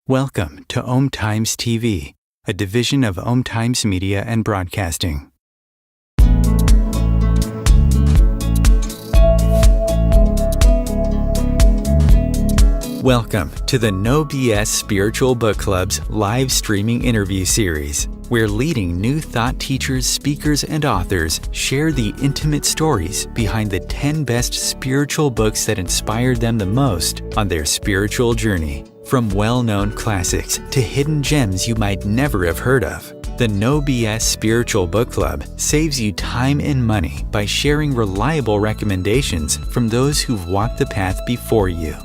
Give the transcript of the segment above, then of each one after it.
Welcome to Om Times TV, a division of Om Times Media and Broadcasting. Welcome to the No BS Spiritual Book Club's live streaming interview series, where leading new thought teachers, speakers, and authors share the intimate stories behind the 10 best spiritual books that inspired them the most on their spiritual journey. From well-known classics to hidden gems you might never have heard of, the No BS Spiritual Book Club saves you time and money by sharing reliable recommendations from those who've walked the path before you.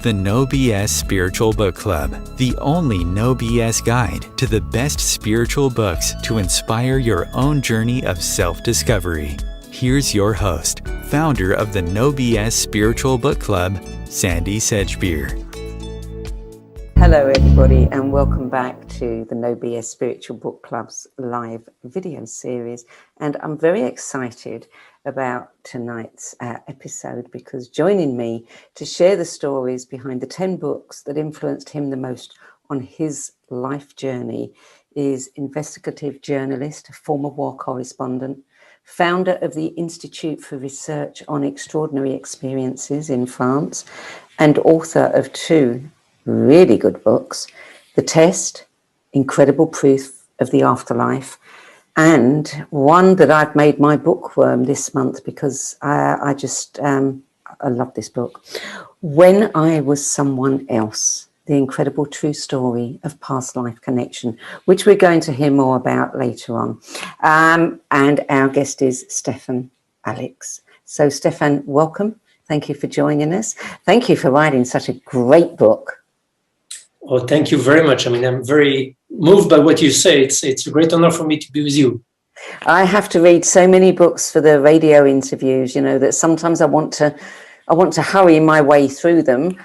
The No BS Spiritual Book Club, the only No BS guide to the best spiritual books to inspire your own journey of self-discovery. Here's your host, founder of the No BS Spiritual Book Club, Sandy Sedgbeer. Hello everybody, and welcome back to the No BS Spiritual Book Club's live video series. And I'm very excited about tonight's episode because joining me to share the stories behind the 10 books that influenced him the most on his life journey is investigative journalist, former war correspondent, founder of the Institute for Research on Extraordinary Experiences in France, and author of 2 really good books, The Test, Incredible Proof of the Afterlife, and one that I've made my bookworm this month because I love this book, When I Was Someone Else, The Incredible True Story of Past Life Connection, which we're going to hear more about later on. And our guest is Stephane Allix. So Stephane, welcome. Thank you for joining us. Thank you for writing such a great book. Oh, thank you very much. I mean, I'm very moved by what you say. It's a great honor for me to be with you. I have to read so many books for the radio interviews, you know, that sometimes I want to hurry my way through them.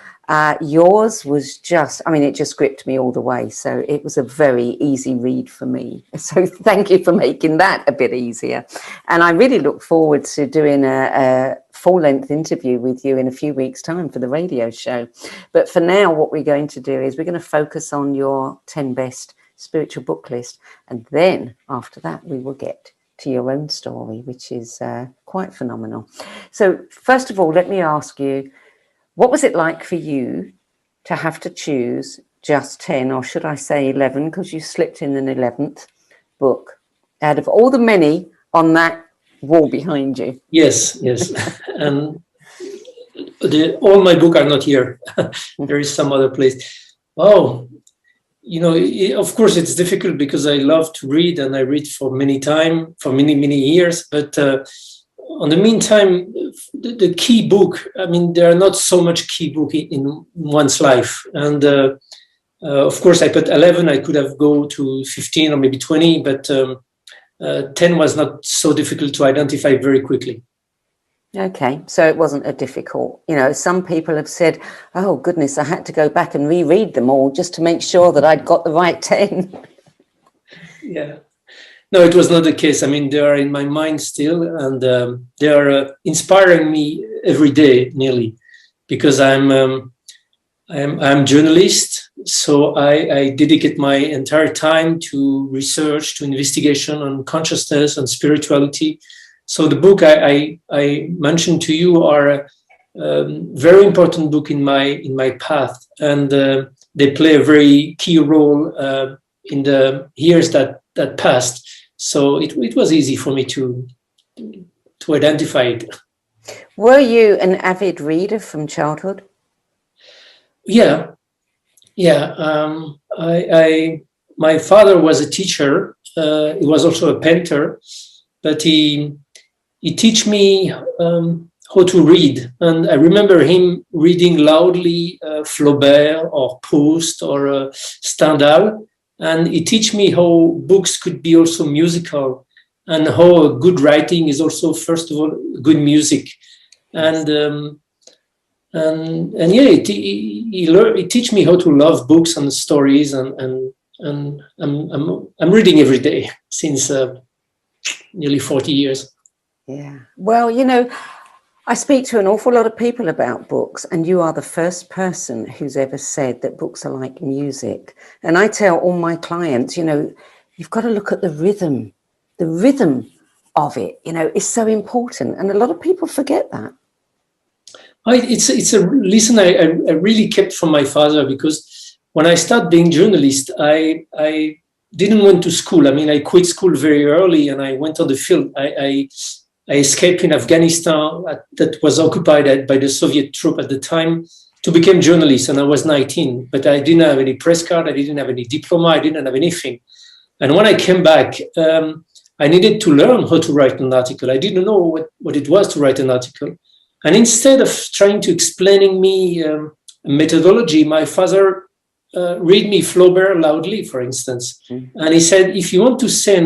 Yours was just, I mean, it just gripped me all the way. So it was a very easy read for me. So thank you for making that a bit easier. And I really look forward to doing a full-length interview with you in a few weeks' time for the radio show. But for now, what we're going to do is we're going to focus on your 10 best spiritual book list. And then after that, we will get to your own story, which is quite phenomenal. So first of all, let me ask you, what was it like for you to have to choose just 10, or should I say 11, because you slipped in an 11th book out of all the many on that wall behind you? Yes. And all my books are not here. There is some other place. Oh, you know, of course it's difficult because I love to read and I read for many years. But on the meantime, the key book, I mean, there are not so much key book in one's life. And of course I put 11, I could have go to 15 or maybe 20, but 10 was not so difficult to identify very quickly. Okay, so it wasn't a difficult, you know, some people have said, oh goodness, I had to go back and reread them all just to make sure that I'd got the right 10. Yeah. No, it was not the case. I mean, they are in my mind still, and they are inspiring me every day, nearly, because I'm journalist, so I dedicate my entire time to research, to investigation on consciousness and spirituality. So the book I mentioned to you are very important book in my path, and they play a very key role in the years that passed. So it was easy for me to identify it. Were you an avid reader from childhood? Yeah. My father was a teacher. He was also a painter, but he taught me how to read. And I remember him reading loudly Flaubert or Proust or Stendhal. And he taught me how books could be also musical, and how good writing is also, first of all, good music. And yeah, he teach me how to love books and stories, and I'm reading every day since nearly 40 years. Yeah. Well, you know, I speak to an awful lot of people about books, and you are the first person who's ever said that books are like music. And I tell all my clients, you've got to look at the rhythm of it, is so important. And a lot of people forget that. It's a lesson I really kept from my father, because when I started being journalist, I didn't went to school. I mean, I quit school very early and I went on the field. I escaped in Afghanistan that was occupied by the Soviet troop at the time to become journalist. And I was 19, but I didn't have any press card. I didn't have any diploma. I didn't have anything. And when I came back, I needed to learn how to write an article. I didn't know what it was to write an article. And instead of trying to explaining me a methodology, my father read me Flaubert loudly, for instance. And he said, if you want to say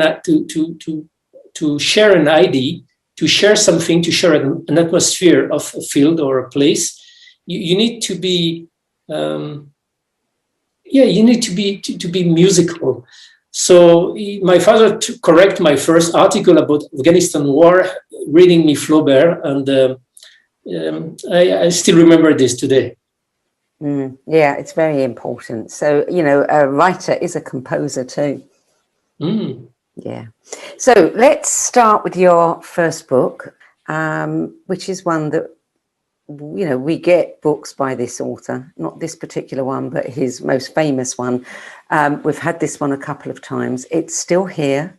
to share an idea, to share something, to share an atmosphere of a field or a place, you need to be, to be musical. So my father correct my first article about Afghanistan war, reading me Flaubert, and I still remember this today. Yeah, it's very important. So, a writer is a composer too. Yeah. So let's start with your first book, which is one that, we get books by this author, not this particular one, but his most famous one. We've had this one a couple of times. It's Still Here,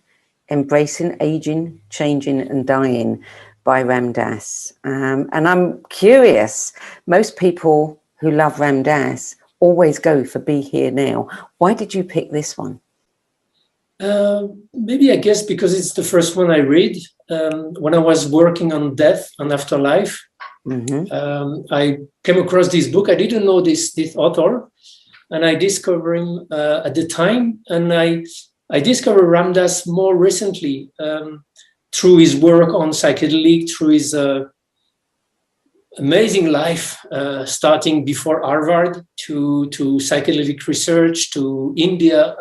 Embracing Aging, Changing and Dying by Ram Dass. And I'm curious, most people who love Ram Dass always go for Be Here Now. Why did you pick this one? Maybe I guess because it's the first one I read when I was working on death and afterlife. I came across this book. I didn't know this author, and I discovered him at the time. And I discovered Ram Dass more recently through his work on psychedelic, through his amazing life, starting before Harvard to psychedelic research to India,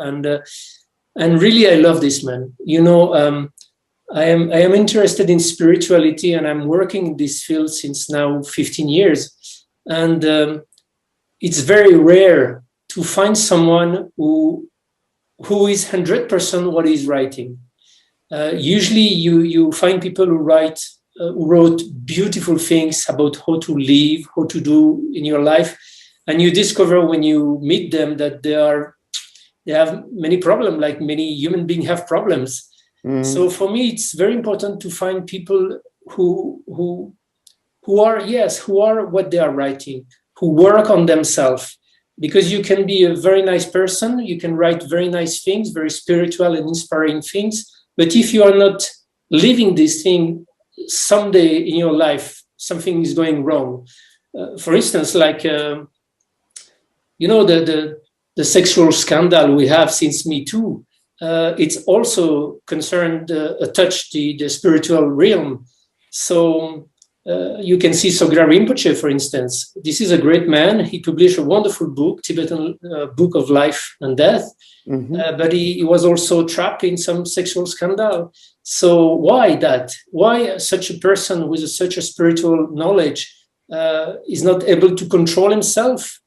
and really I love this man. I am interested in spirituality, and I'm working in this field since now 15 years, and it's very rare to find someone who is 100% what he's writing. Usually you find people who wrote beautiful things about how to live, how to do in your life. And you discover when you meet them that they have many problems, like many human beings have problems. So for me, it's very important to find people who are what they are writing, who work on themselves. Because you can be a very nice person, you can write very nice things, very spiritual and inspiring things. But if you are not living this thing, someday in your life, something is going wrong. For instance, like, the sexual scandal we have since Me Too, it's also concerned, touched the spiritual realm. So you can see Sogyam Rinpoche, for instance. This is a great man. He published a wonderful book, Tibetan Book of Life and Death. But he was also trapped in some sexual scandal. So why that? Why such a person with such a spiritual knowledge is not able to control himself?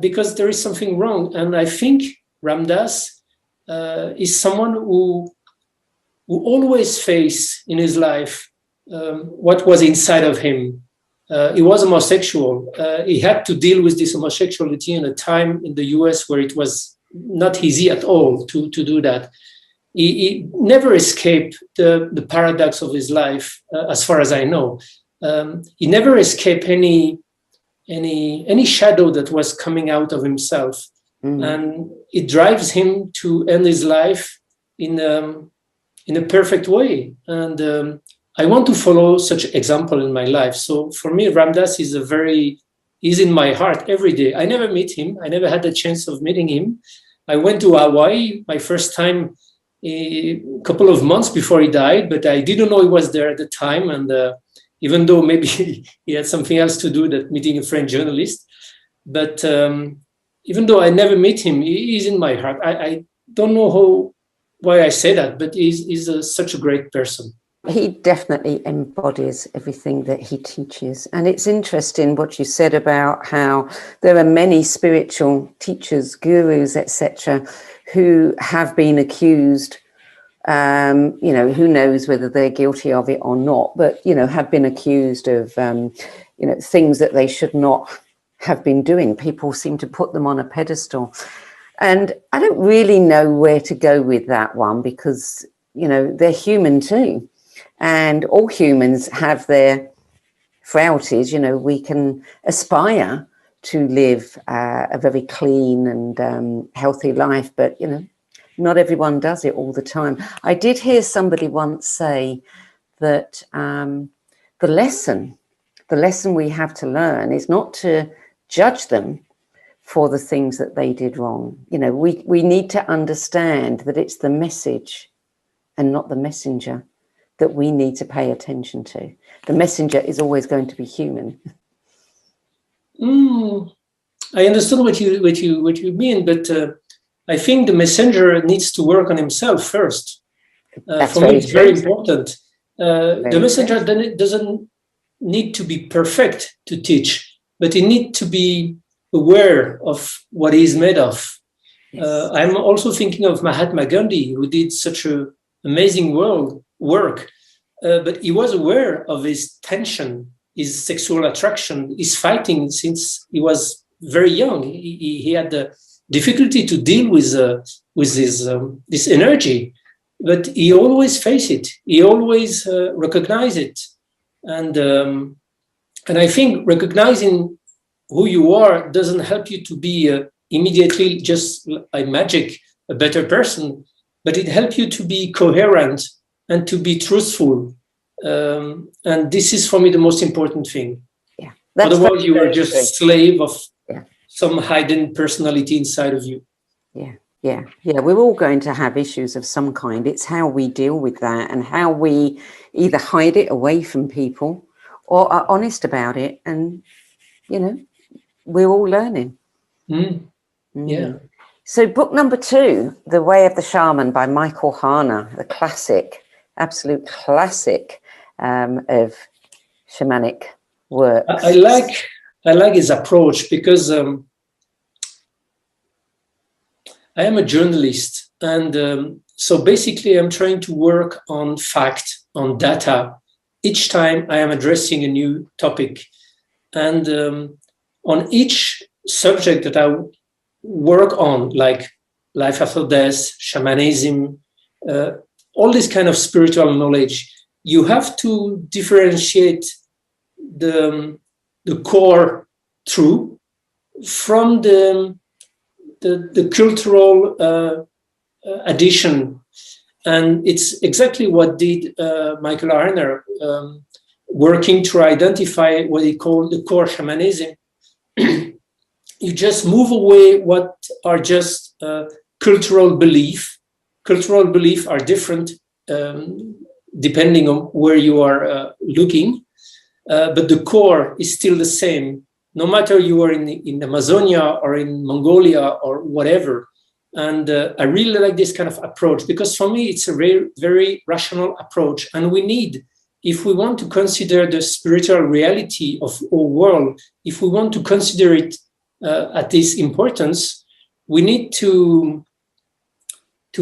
Because there is something wrong. And I think Ram Dass is someone who always faced in his life what was inside of him. He was homosexual. He had to deal with this homosexuality in a time in the US where it was not easy at all to do that. He never escaped the paradox of his life, as far as I know. He never escaped any shadow that was coming out of himself. And it drives him to end his life in a perfect way. And I want to follow such example in my life. So for me, Ram Dass is he's in my heart every day. I never meet him. I never had the chance of meeting him. I went to Hawaii my first time a couple of months before he died, but I didn't know he was there at the time. And even though maybe he had something else to do than meeting a French journalist, but even though I never met him, he's in my heart. I don't know why I say that, but he's such a great person. He definitely embodies everything that he teaches. And it's interesting what you said about how there are many spiritual teachers, gurus, etc., who have been accused, you know, who knows whether they're guilty of it or not, but, you know, have been accused of, you know, things that they should not have been doing. People seem to put them on a pedestal. And I don't really know where to go with that one because, you know, they're human too. And all humans have their frailties. You know, we can aspire to live a very clean and healthy life, but, you know, not everyone does it all the time. I did hear somebody once say that the lesson we have to learn is not to judge them for the things that they did wrong. You know, we need to understand that it's the message and not the messenger that we need to pay attention to. The messenger is always going to be human. I understand what you mean, but I think the messenger needs to work on himself first. For me, it's very important. The messenger doesn't need to be perfect to teach, but he needs to be aware of what he's made of. Yes. I'm also thinking of Mahatma Gandhi, who did such an amazing work, but he was aware of his tension, his sexual attraction, his fighting since he was very young. He had the difficulty to deal with this energy, but he always faced it. He always recognized it, and I think recognizing who you are doesn't help you to be immediately just by magic a better person, but it helps you to be coherent and to be truthful. And this is for me the most important thing. Yeah. Otherwise you are just a slave of some hidden personality inside of you. Yeah. We're all going to have issues of some kind. It's how we deal with that and how we either hide it away from people or are honest about it. And, you know, we're all learning. Yeah. So book number 2, The Way of the Shaman by Michael Harner, the classic, absolute classic of shamanic work. I like his approach because I am a journalist, and so basically I'm trying to work on fact, on data. Each time I am addressing a new topic, and on each subject that I work on, like life after death, shamanism, all this kind of spiritual knowledge, you have to differentiate the core truth from the cultural addition. And it's exactly what did Michael Harner, working to identify what he called the core shamanism. You just move away what are just cultural belief. Cultural beliefs are different depending on where you are looking, but the core is still the same, no matter you are in Amazonia or in Mongolia or whatever. And I really like this kind of approach because for me, it's a very, very rational approach. And we need, if we want to consider the spiritual reality of our world, if we want to consider it at this importance, we need to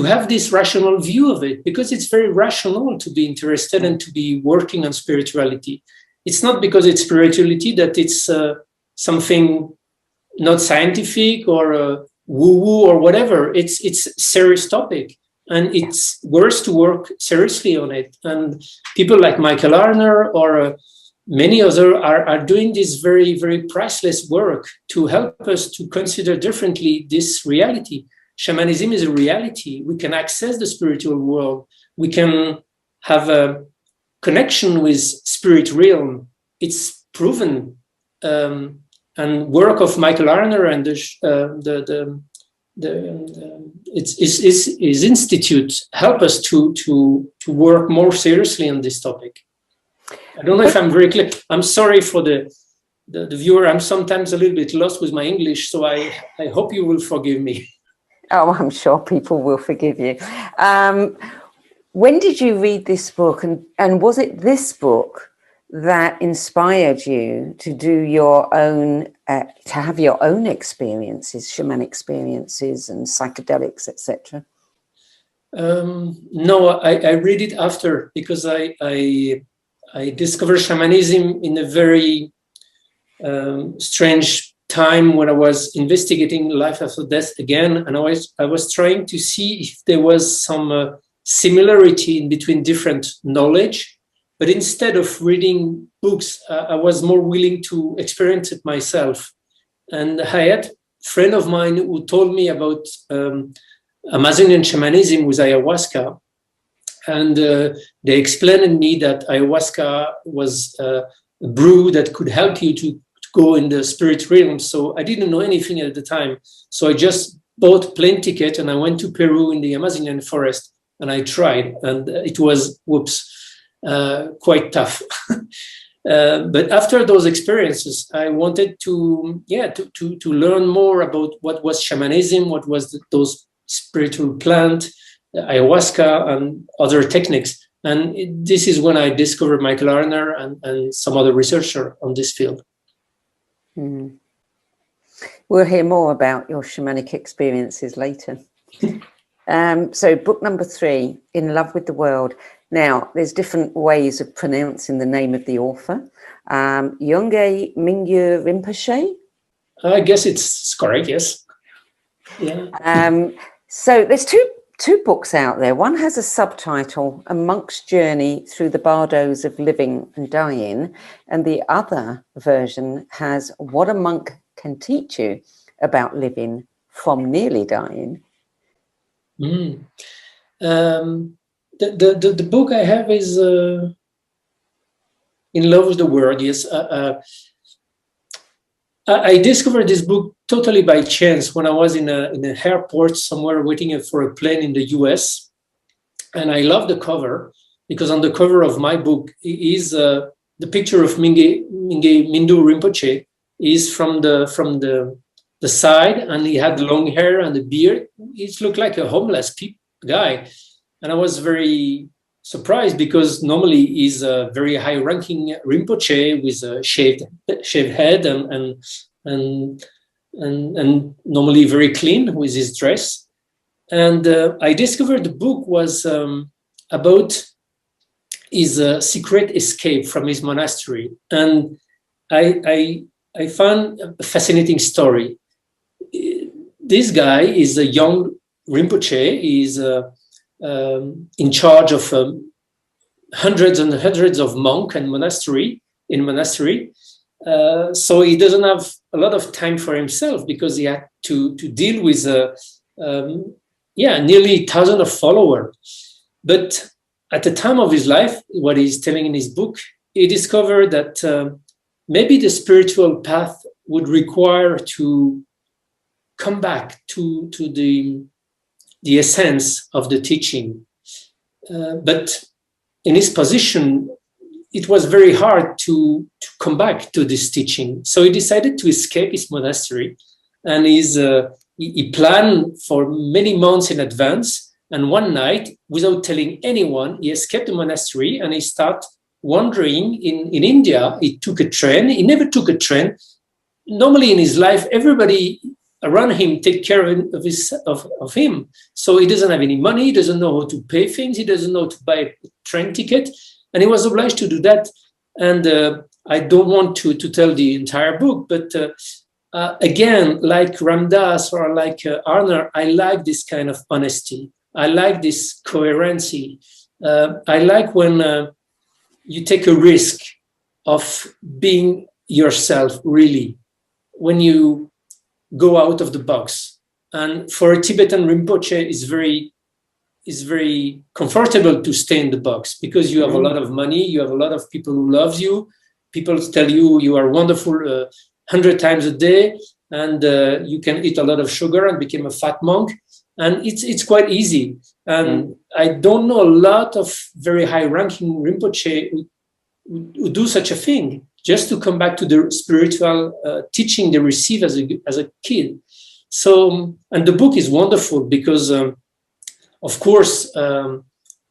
have this rational view of it, because it's very rational to be interested and to be working on spirituality. It's not because it's spirituality that it's something not scientific or woo-woo or whatever. It's a serious topic, and it's worth to work seriously on it. And people like Michael Harner or many others are doing this very, very priceless work to help us to consider differently this reality. Shamanism is a reality. We can access the spiritual world. We can have a connection with spirit realm. It's proven. And work of Michael Harner and his institute help us to work more seriously on this topic. I don't know if I'm very clear. I'm sorry for the viewer. I'm sometimes a little bit lost with my English, so I hope you will forgive me. Oh, I'm sure people will forgive you. When did you read this book, and was it this book that inspired you to do your own, to have your own experiences, shamanic experiences and psychedelics, etc.? No, I read it after, because I discovered shamanism in a very strange time when I was investigating life after death again, and I was trying to see if there was some similarity in between different knowledge. But instead of reading books, I was more willing to experience it myself. And I had a friend of mine who told me about Amazonian shamanism with ayahuasca. And they explained to me that ayahuasca was a brew that could help you to go in the spirit realm. So I didn't know anything at the time. So I just bought plane ticket and I went to Peru in the Amazonian forest and I tried. And it was, quite tough. But after those experiences, I wanted to learn more about what was shamanism, what was those spiritual plant, ayahuasca, and other techniques. And this is when I discovered Michael Harner and some other researcher on this field. Mm. We'll hear more about your shamanic experiences later. So book number 3, In Love with the World. Now, there's different ways of pronouncing the name of the author. Yongey Mingyur Rinpoche? I guess it's correct, yes. Yeah. So there's two books out there. One has a subtitle, A Monk's Journey Through the Bardos of Living and Dying, and the other version has What a Monk Can Teach You About Living from Nearly Dying. Mm. The book I have is In Love with the World. Yes, I discovered this book totally by chance when I was in an airport somewhere waiting for a plane in the US, and I love the cover because on the cover of my book is the picture of Mingyur Rinpoche is from the side, and he had long hair and a beard. He looked like a homeless guy. And I was very surprised because normally he's a very high-ranking Rinpoche with a shaved head and normally very clean with his dress. And I discovered the book was about his secret escape from his monastery, and I found a fascinating story. This guy is a young Rinpoche. He's in charge of hundreds and hundreds of monks and monastery. So he doesn't have a lot of time for himself because he had to deal with nearly 1,000 of followers. But at the time of his life, what he's telling in his book, he discovered that maybe the spiritual path would require to come back to the essence of the teaching. But in his position, it was very hard to come back to this teaching. So he decided to escape his monastery, and he planned for many months in advance. And one night, without telling anyone, he escaped the monastery and he started wandering in India. He took a train. He never took a train. Normally in his life, everybody around him take care of him. So he doesn't have any money. He doesn't know how to pay things. He doesn't know how to buy a train ticket. And he was obliged to do that. And I don't want to tell the entire book, but again, like Ramdas or like Harner, I like this kind of honesty. I like this coherency. I like when you take a risk of being yourself, really, when you go out of the box. And for a Tibetan Rinpoche, it's very comfortable to stay in the box because you have a lot of money, you have a lot of people who love you, people tell you you are wonderful 100 times a day, and you can eat a lot of sugar and become a fat monk. And it's quite easy. And I don't know a lot of very high-ranking Rinpoche who do such a thing, just to come back to the spiritual teaching they receive as a kid. So, and the book is wonderful because, of course,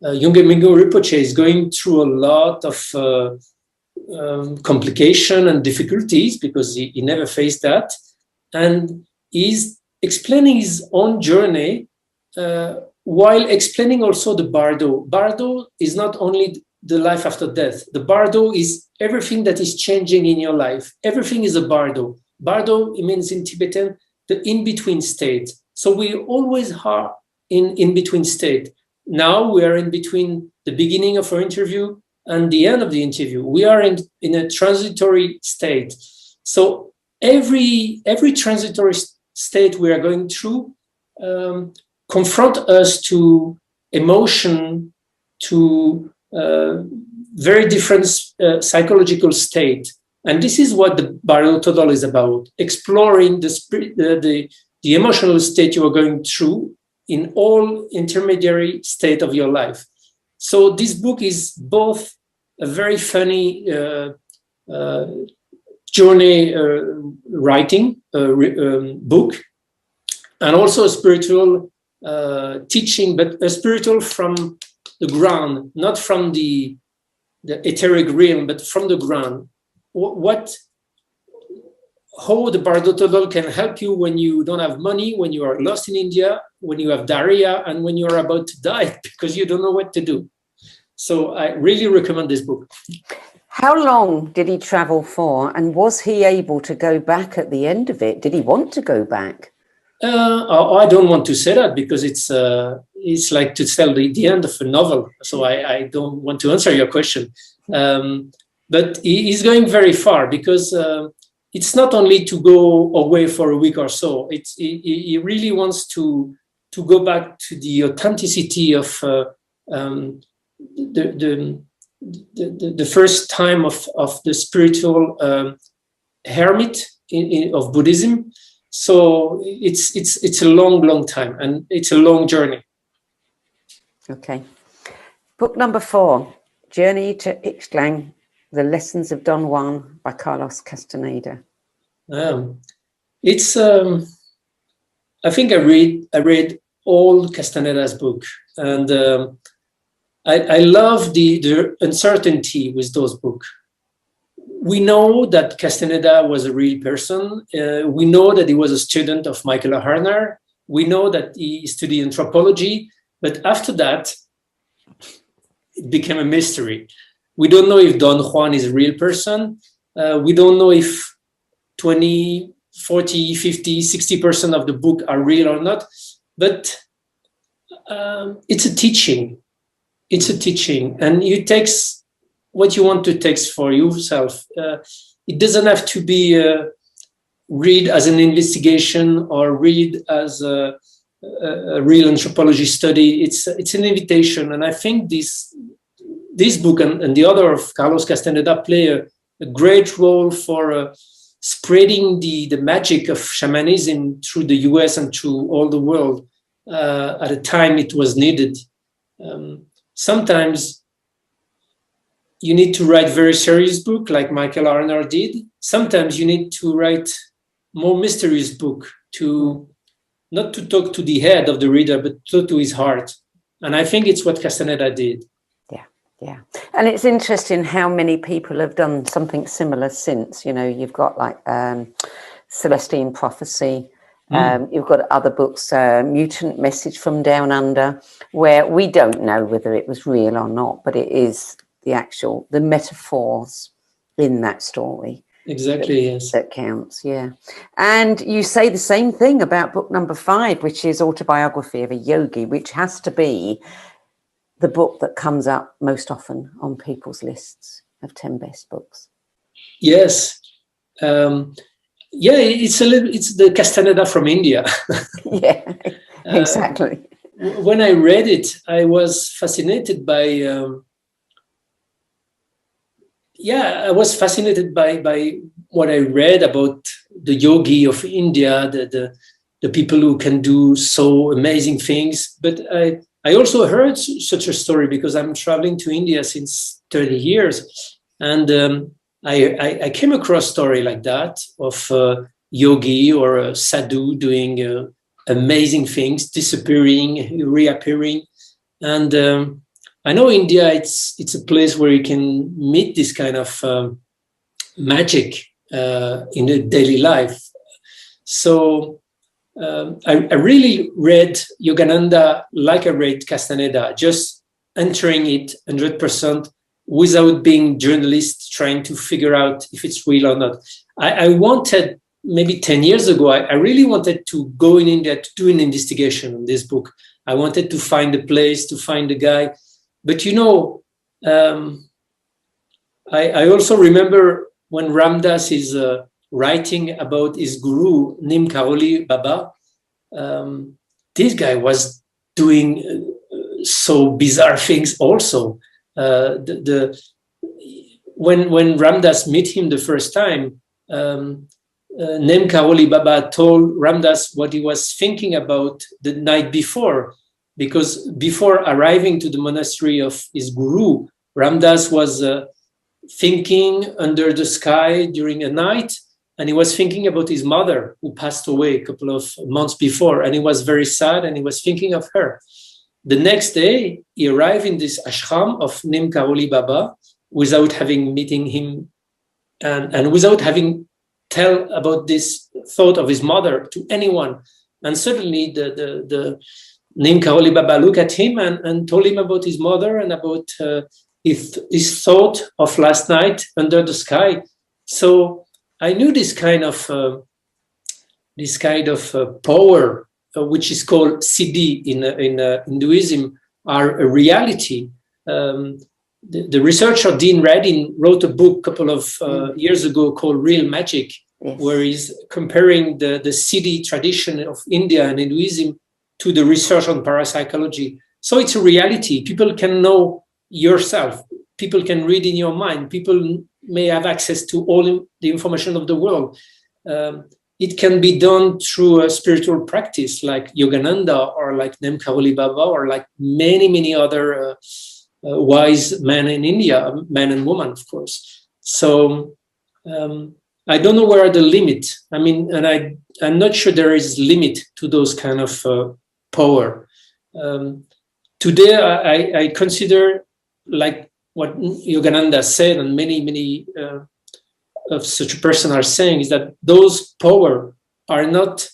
Yongey Mingyur Rinpoche is going through a lot of complication and difficulties because he never faced that. And he's explaining his own journey while explaining also the Bardo. Bardo is not only the life after death. The Bardo is everything that is changing in your life. Everything is a Bardo. Bardo, it means in Tibetan, the in-between state. So we always are in in-between state. Now we are in between the beginning of our interview and the end of the interview. We are in a transitory state. So every transitory state we are going through confront us to emotion, to very different psychological state. And this is what the Bardo Todol is about, exploring the spirit, the emotional state you are going through in all intermediary state of your life. So this book is both a very funny journey writing book, and also a spiritual teaching, but a spiritual from the ground, not from the etheric realm, but from the ground. How the Bardo Todol can help you when you don't have money, when you are lost in India, when you have diarrhea, and when you are about to die because you don't know what to do. So I really recommend this book. How long did he travel for, and was he able to go back at the end of it? Did he want to go back? I don't want to say that because it's like to tell the end of a novel. So I don't want to answer your question. But he's going very far because it's not only to go away for a week or so. He really wants to go back to the authenticity of the first time of the spiritual hermit of Buddhism. So it's a long time, and it's a long journey. Okay. Book number 4, Journey to Ixtlan, The Lessons of Don Juan by Carlos Castaneda. It's I think I read all Castaneda's book, and I love the uncertainty with those books. We know that Castaneda was a real person. We know that he was a student of Michael Harner. We know that he studied anthropology, but after that, it became a mystery. We don't know if Don Juan is a real person. We don't know if 20, 40, 50, 60% of the book are real or not, but it's a teaching. It's a teaching, and you take what you want to take for yourself. It doesn't have to be read as an investigation or read as a real anthropology study. It's an invitation, and I think this book and the other of Carlos Castaneda play a great role for spreading the magic of shamanism through the US and through all the world at a time it was needed. Sometimes you need to write very serious book like Michael Harner did. Sometimes you need to write more mysterious book, to not to talk to the head of the reader, but to his heart. And I think it's what Castaneda did. Yeah. And it's interesting how many people have done something similar since. You know, you've got like Celestine Prophecy. You've got other books, Mutant Message from Down Under, where we don't know whether it was real or not, but it is the metaphors in that story. Exactly, yes. That counts, yeah. And you say the same thing about book number 5, which is Autobiography of a Yogi, which has to be the book that comes up most often on people's lists of 10 best books. Yes. It's the Castaneda from India. Yeah, exactly. When I read it, I was fascinated by what I read about the yogi of India, the people who can do so amazing things. But I also heard such a story because I'm traveling to India since 30 years. And I came across a story like that of a yogi or a sadhu doing amazing things, disappearing, reappearing. And I know India, it's a place where you can meet this kind of magic in a daily life. So I really read Yogananda like I read Castaneda, just entering it 100% without being journalist trying to figure out if it's real or not. I wanted, maybe 10 years ago, I really wanted to go in India to do an investigation on this book. I wanted to find a place, to find a guy. But you know, I also remember when Ramdas is writing about his guru, Nim Karoli Baba, this guy was doing so bizarre things also. When Ramdas met him the first time, Nim Karoli Baba told Ramdas what he was thinking about the night before, because before arriving to the monastery of his guru, Ramdas was thinking under the sky during a night, and he was thinking about his mother who passed away a couple of months before, and he was very sad and he was thinking of her. The next day, he arrived in this ashram of Nim Karoli Baba without having meeting him and without having tell about this thought of his mother to anyone. And suddenly the Nim Karoli Baba looked at him and told him about his mother and about his thought of last night under the sky. So I knew this kind of power, which is called siddhi in Hinduism, are a reality. The researcher Dean Radin wrote a book a couple of years ago called Real Magic, yes, where he's comparing the siddhi tradition of India and Hinduism to the research on parapsychology. So it's a reality. People can know yourself. People can read in your mind. People may have access to all the information of the world. It can be done through a spiritual practice like Yogananda or like Nim Karoli Baba or like many, many other wise men in India, men and women, of course. So I don't know where are the limits. I mean, and I'm not sure there is limit to those kind of power. Today, I consider, like what Yogananda said, and many of such a person are saying, is that those power are not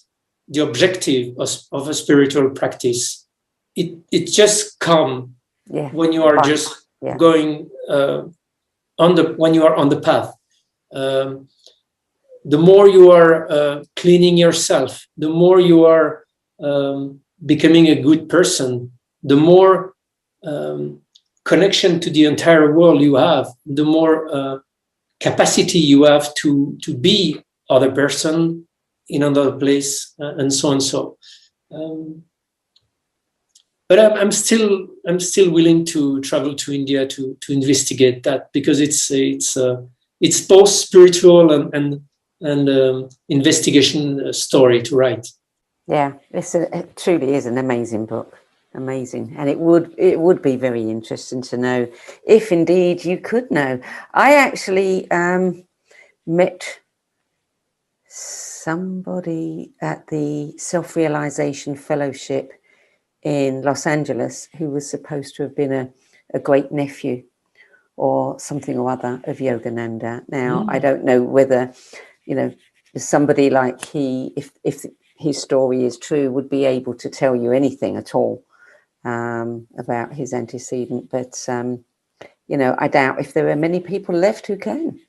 the objective of a spiritual practice. It just come when you are just going when you are on the path. The more you are cleaning yourself, the more you are becoming a good person, the more connection to the entire world you have, the more capacity you have to be other person in another place, and so on. So, but I'm still willing to travel to India to investigate that, because it's both spiritual and investigation story to write. Yeah, it truly is an amazing book. Amazing. And it would be very interesting to know if indeed you could know. I actually met somebody at the Self-Realization Fellowship in Los Angeles who was supposed to have been a great nephew or something or other of Yogananda. Now, I don't know whether, somebody like if his story is true, would be able to tell you anything at all about his antecedent, but I doubt if there are many people left who can.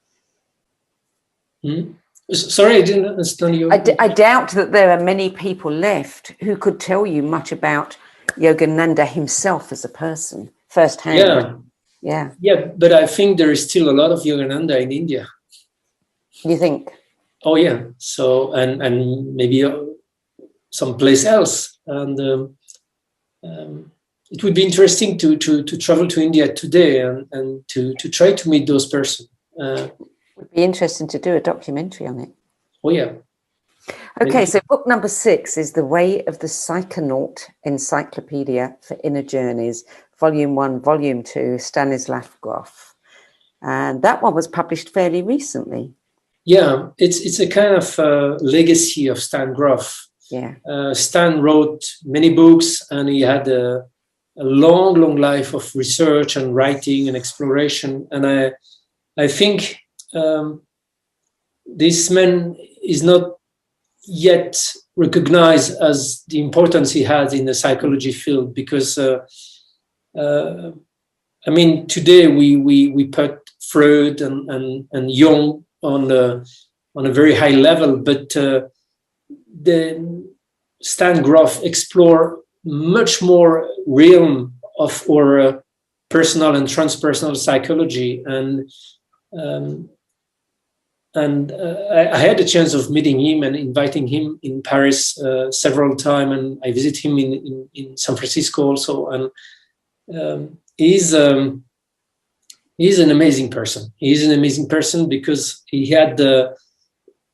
Sorry, I didn't understand you. I doubt that there are many people left who could tell you much about Yogananda himself as a person firsthand. Yeah, but I think there is still a lot of Yogananda in India. You think? Oh yeah. So and maybe someplace else, and it would be interesting to travel to India today and to try to meet those persons. It would be interesting to do a documentary on it. Oh yeah. Okay, so book number 6 is The Way of the Psychonaut Encyclopedia for Inner Journeys, Volume 1, Volume 2, Stanislav Grof. And that one was published fairly recently. Yeah, it's a kind of legacy of Stan Grof. Yeah. Stan wrote many books, and he had long life of research and writing and exploration. And I think this man is not yet recognized as the importance he has in the psychology field, because I mean, today we put Freud and Jung on a very high level, but the Stan Grof explore much more realm of our personal and transpersonal psychology, and I had the chance of meeting him and inviting him in Paris several times, and I visit him in San Francisco also, and he's an amazing person. He's an amazing person because he had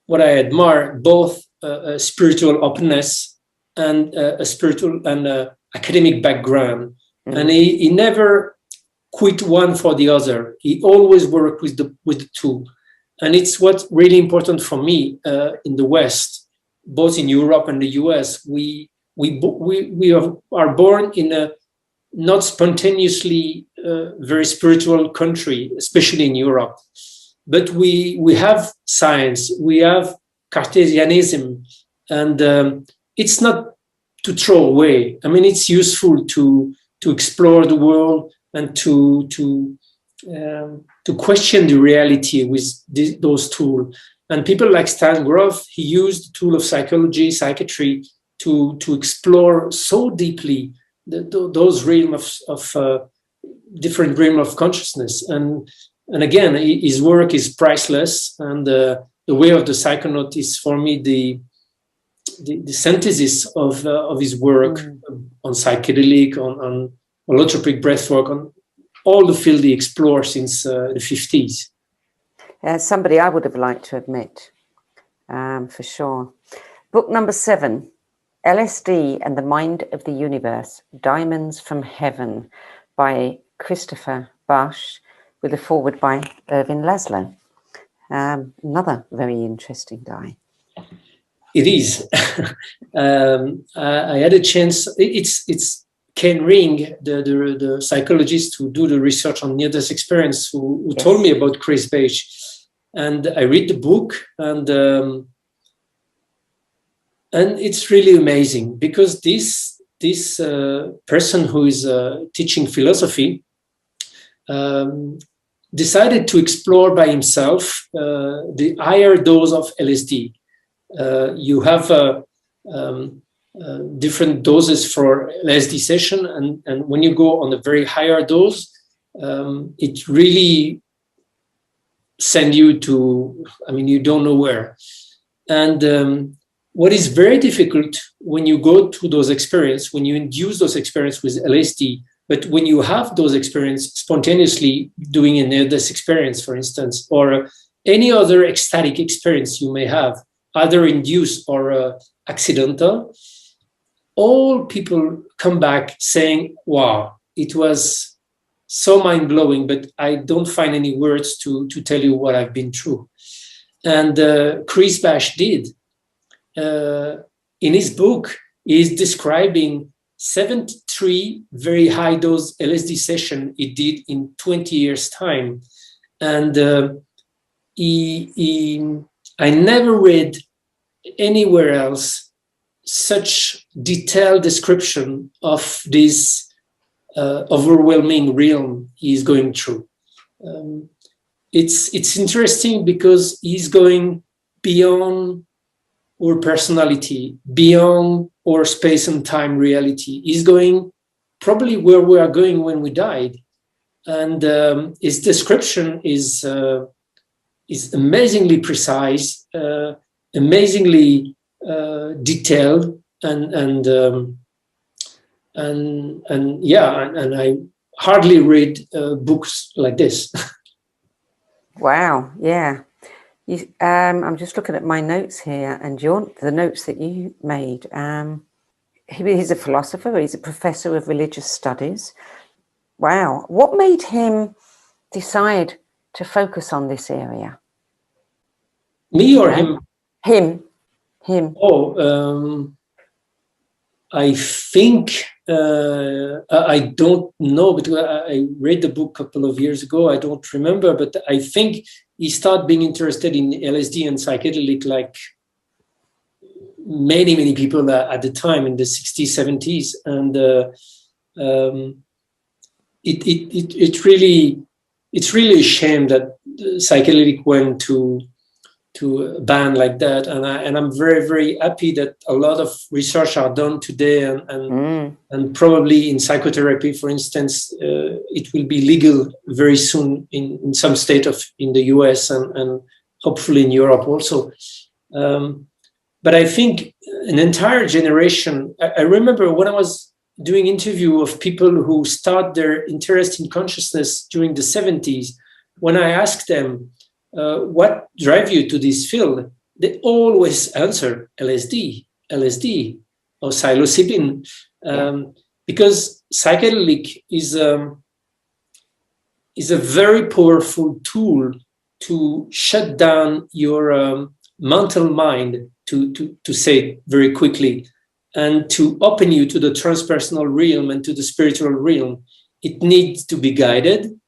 what I admire, both a spiritual openness and a spiritual and academic background. Mm-hmm. And he never quit one for the other. He always worked with the two. And it's what's really important for me in the West, both in Europe and the US. We are born in a not spontaneously very spiritual country, especially in Europe. But we have science, we have Cartesianism, and it's not to throw away. I mean, it's useful to explore the world and to question the reality with those tools. And people like Stan Grof, he used the tool of psychology, psychiatry to explore so deeply those realms of different realms of consciousness. And again, his work is priceless. And the way of the psychonaut is, for me, the synthesis of his work on psychedelic, on holotropic breathwork, on all the field he explored since the 50s. Somebody I would have liked to have met, for sure. Book number 7, LSD and the Mind of the Universe, Diamonds from Heaven, by Christopher Bache, with a foreword by Ervin Laszlo. Another very interesting guy. It is. I had a chance. It's Ken Ring, the psychologist who do the research on near-death experience, who yes. told me about Chris Bache. And I read the book, and it's really amazing, because this person who is teaching philosophy decided to explore by himself the higher dose of LSD. You have different doses for LSD session, and when you go on a very higher dose, it really send you to, I mean, you don't know where. And what is very difficult when you go to those experiences, when you induce those experiences with LSD, but when you have those experiences spontaneously doing a near-death experience, for instance, or any other ecstatic experience you may have, either induced or accidental, all people come back saying, wow, it was so mind-blowing, but I don't find any words to tell you what I've been through. And Chris Bache did. In his book, he's describing 73 very high-dose LSD session he did in 20 years' time. And I never read anywhere else such detailed description of this overwhelming realm he's going through. It's interesting because he's going beyond our personality, beyond our space and time reality. He's going probably where we are going when we died. And his description is amazingly precise, amazingly detailed, and I hardly read books like this. Wow, yeah. I'm just looking at my notes here, and the notes that you made. He's a philosopher, he's a professor of religious studies. Wow. What made him decide to focus on this area? Me or him? Him. Oh, I think, I don't know, because I read the book a couple of years ago. I don't remember, but I think he started being interested in LSD and psychedelic like many people at the time in the 60s, 70s. And it's really a shame that psychedelic went to a ban like that, and I'm very happy that a lot of research are done today, and probably in psychotherapy, for instance, it will be legal very soon in some state in the US and hopefully in Europe also. But I think an entire generation. I remember when I was doing interview of people who start their interest in consciousness during the 70s, when I asked them, what drive you to this field? They always answer LSD or psilocybin, because psychedelic is a very powerful tool to shut down your mental mind, to say it very quickly, and to open you to the transpersonal realm and to the spiritual realm. It needs to be guided.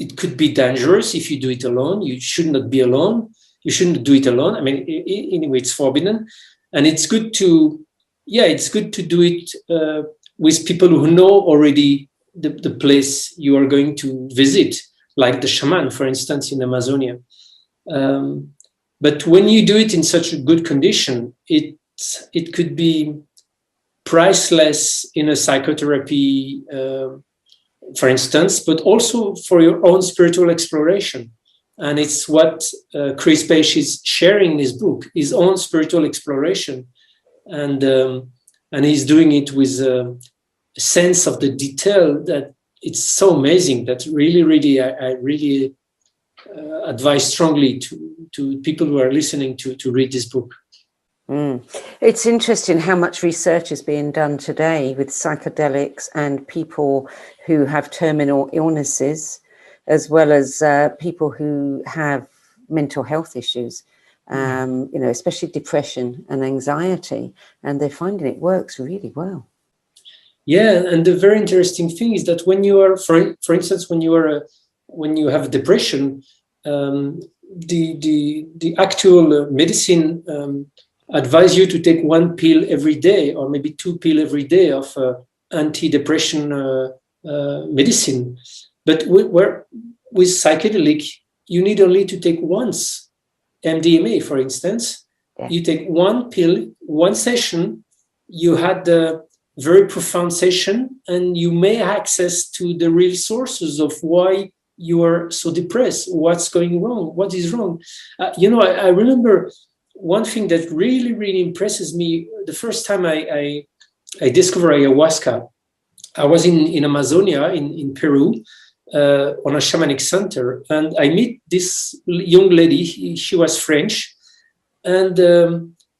It could be dangerous if you do it alone. You should not be alone. You shouldn't do it alone. I mean, anyway, it's forbidden. And it's good to do it with people who know already the place you are going to visit, like the shaman, for instance, in Amazonia. But when you do it in such a good condition, it could be priceless in a psychotherapy, for instance, but also for your own spiritual exploration. And it's what Chris Bache is sharing in his book, his own spiritual exploration. And he's doing it with a sense of the detail that it's so amazing that I really advise strongly to people who are listening to read this book. It's interesting how much research is being done today with psychedelics and people who have terminal illnesses, as well as people who have mental health issues, especially depression and anxiety, and they're finding it works really well. Yeah, and the very interesting thing is that when you are, for instance, when you have depression, the actual medicine advise you to take one pill every day, or maybe 2 pills every day of anti-depression medicine. But with psychedelic, you need only to take once. MDMA, for instance, you take 1 pill, 1 session, you had the very profound session, and you may have access to the real sources of why you are so depressed, what's going wrong, what is wrong. I remember one thing that really impresses me, the first time I discovered ayahuasca, I was in Amazonia, in Peru, on a shamanic center, and I meet this young lady. She was French, and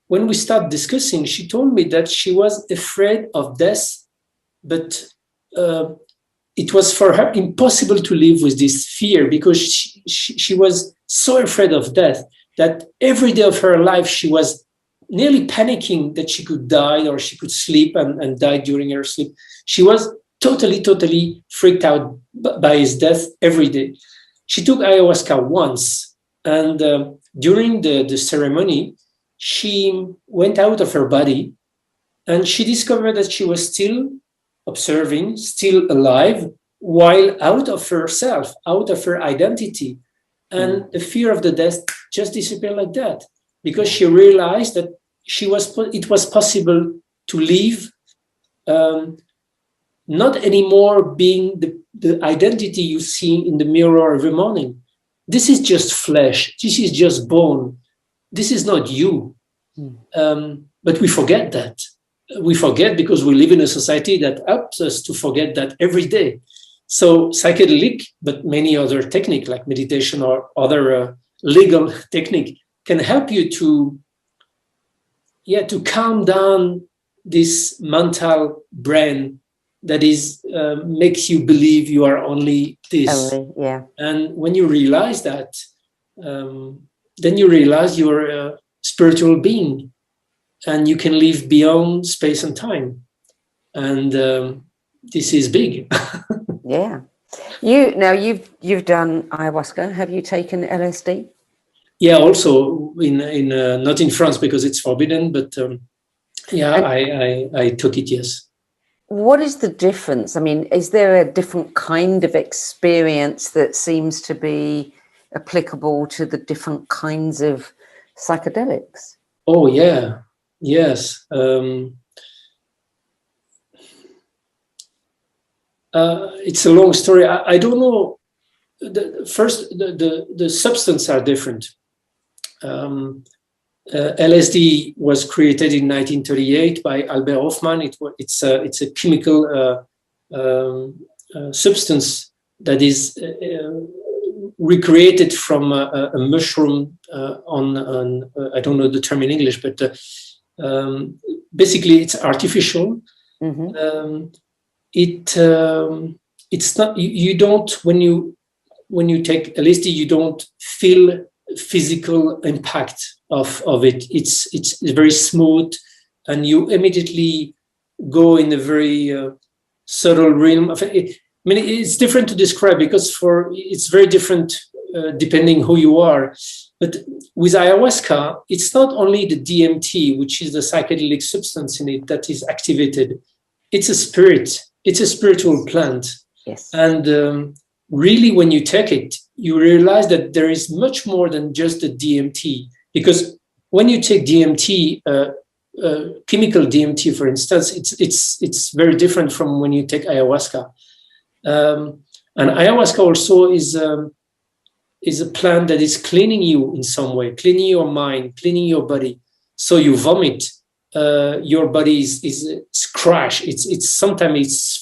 when we started discussing, she told me that she was afraid of death, but it was for her impossible to live with this fear, because she was so afraid of death that every day of her life she was nearly panicking that she could die, or she could sleep and die during her sleep. She was totally freaked out by his death every day. She took ayahuasca once, and during the ceremony, she went out of her body, and she discovered that she was still observing, still alive, while out of herself, out of her identity. And the fear of the death just disappeared like that, because she realized that it was possible to live, not anymore being the identity you see in the mirror every morning. This is just flesh. This is just bone. This is not you. But we forget that. We forget because we live in a society that helps us to forget that every day. So psychedelic, but many other techniques like meditation or other legal technique can help you to calm down this mental brain that is makes you believe you are only this. And when you realize that, then you realize you're a spiritual being. and you can live beyond space and time. And this is big. Yeah. You've done ayahuasca. Have you taken LSD? Yeah, also in not in France because it's forbidden, but I took it, yes. What is the difference? I mean, is there a different kind of experience that seems to be applicable to the different kinds of psychedelics? Oh, yeah. Yes. It's a long story. I don't know. The substance are different. LSD was created in 1938 by Albert Hofmann. It's a chemical substance that is recreated from a mushroom on I don't know the term in English, but basically it's artificial. Mm-hmm. It's not, you don't, when you take LSD, you don't feel physical impact of it. It's very smooth, and you immediately go in a very subtle realm of it. I mean, it's different to describe because it's very different depending who you are. But with ayahuasca, it's not only the DMT, which is the psychedelic substance in it, that is activated. It's a spirit. It's a spiritual plant. Yes. And really, when you take it, you realize that there is much more than just the DMT. Because when you take DMT, chemical DMT, for instance, it's very different from when you take ayahuasca. And ayahuasca also is a plant that is cleaning you in some way, cleaning your mind, cleaning your body. So you vomit. Your body is crushed. It's sometimes it's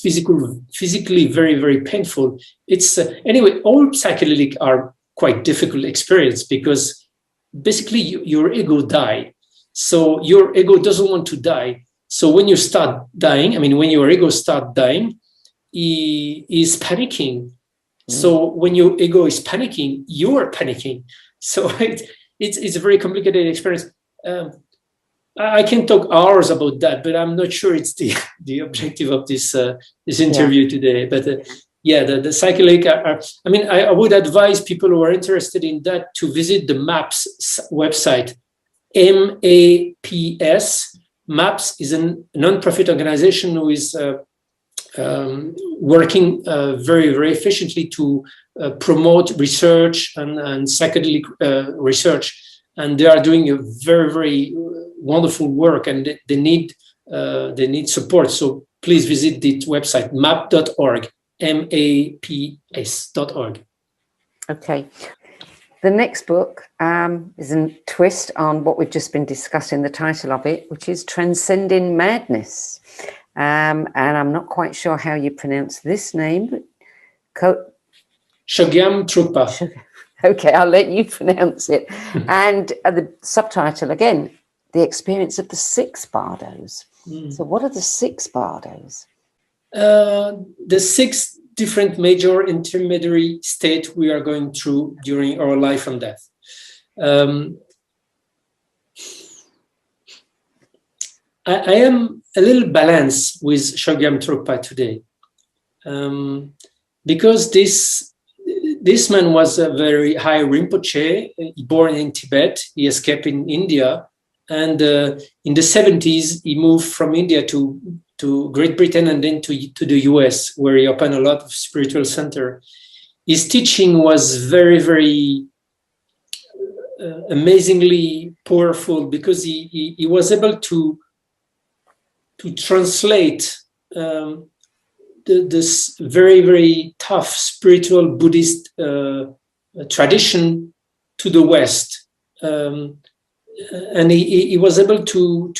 physically very, very painful. It's anyway, all psychedelic are quite difficult experience because basically your ego die. So your ego doesn't want to die. So when you start dying, I mean, when your ego start dying, he is panicking. So when your ego is panicking, you are panicking. So it's a very complicated experience. I can talk hours about that, but I'm not sure it's the objective of this interview today. But the psychedelic are, I mean, I would advise people who are interested in that to visit the MAPS website, MAPS. MAPS is a non-profit organization who is working very, very efficiently to promote research and psychedelic research. And they are doing a very, very wonderful work, and they need support. So please visit the website, map.org, MAPS.org. Okay. The next book is a twist on what we've just been discussing, the title of it, which is Transcending Madness. And I'm not quite sure how you pronounce this name. Chögyam Trungpa. Okay, I'll let you pronounce it. And the subtitle, again, The Experience of the Six Bardos. So what are the six bardos? The six different major intermediary states we are going through during our life and death. I am a little balanced with Chögyam Trungpa today, because this man was a very high Rinpoche, born in Tibet. He escaped in India, and in the 70s he moved from India to Great Britain and then to the US, where he opened a lot of spiritual center. His teaching was very, very amazingly powerful because he was able to translate this very, very tough spiritual Buddhist tradition to the West, and he was able to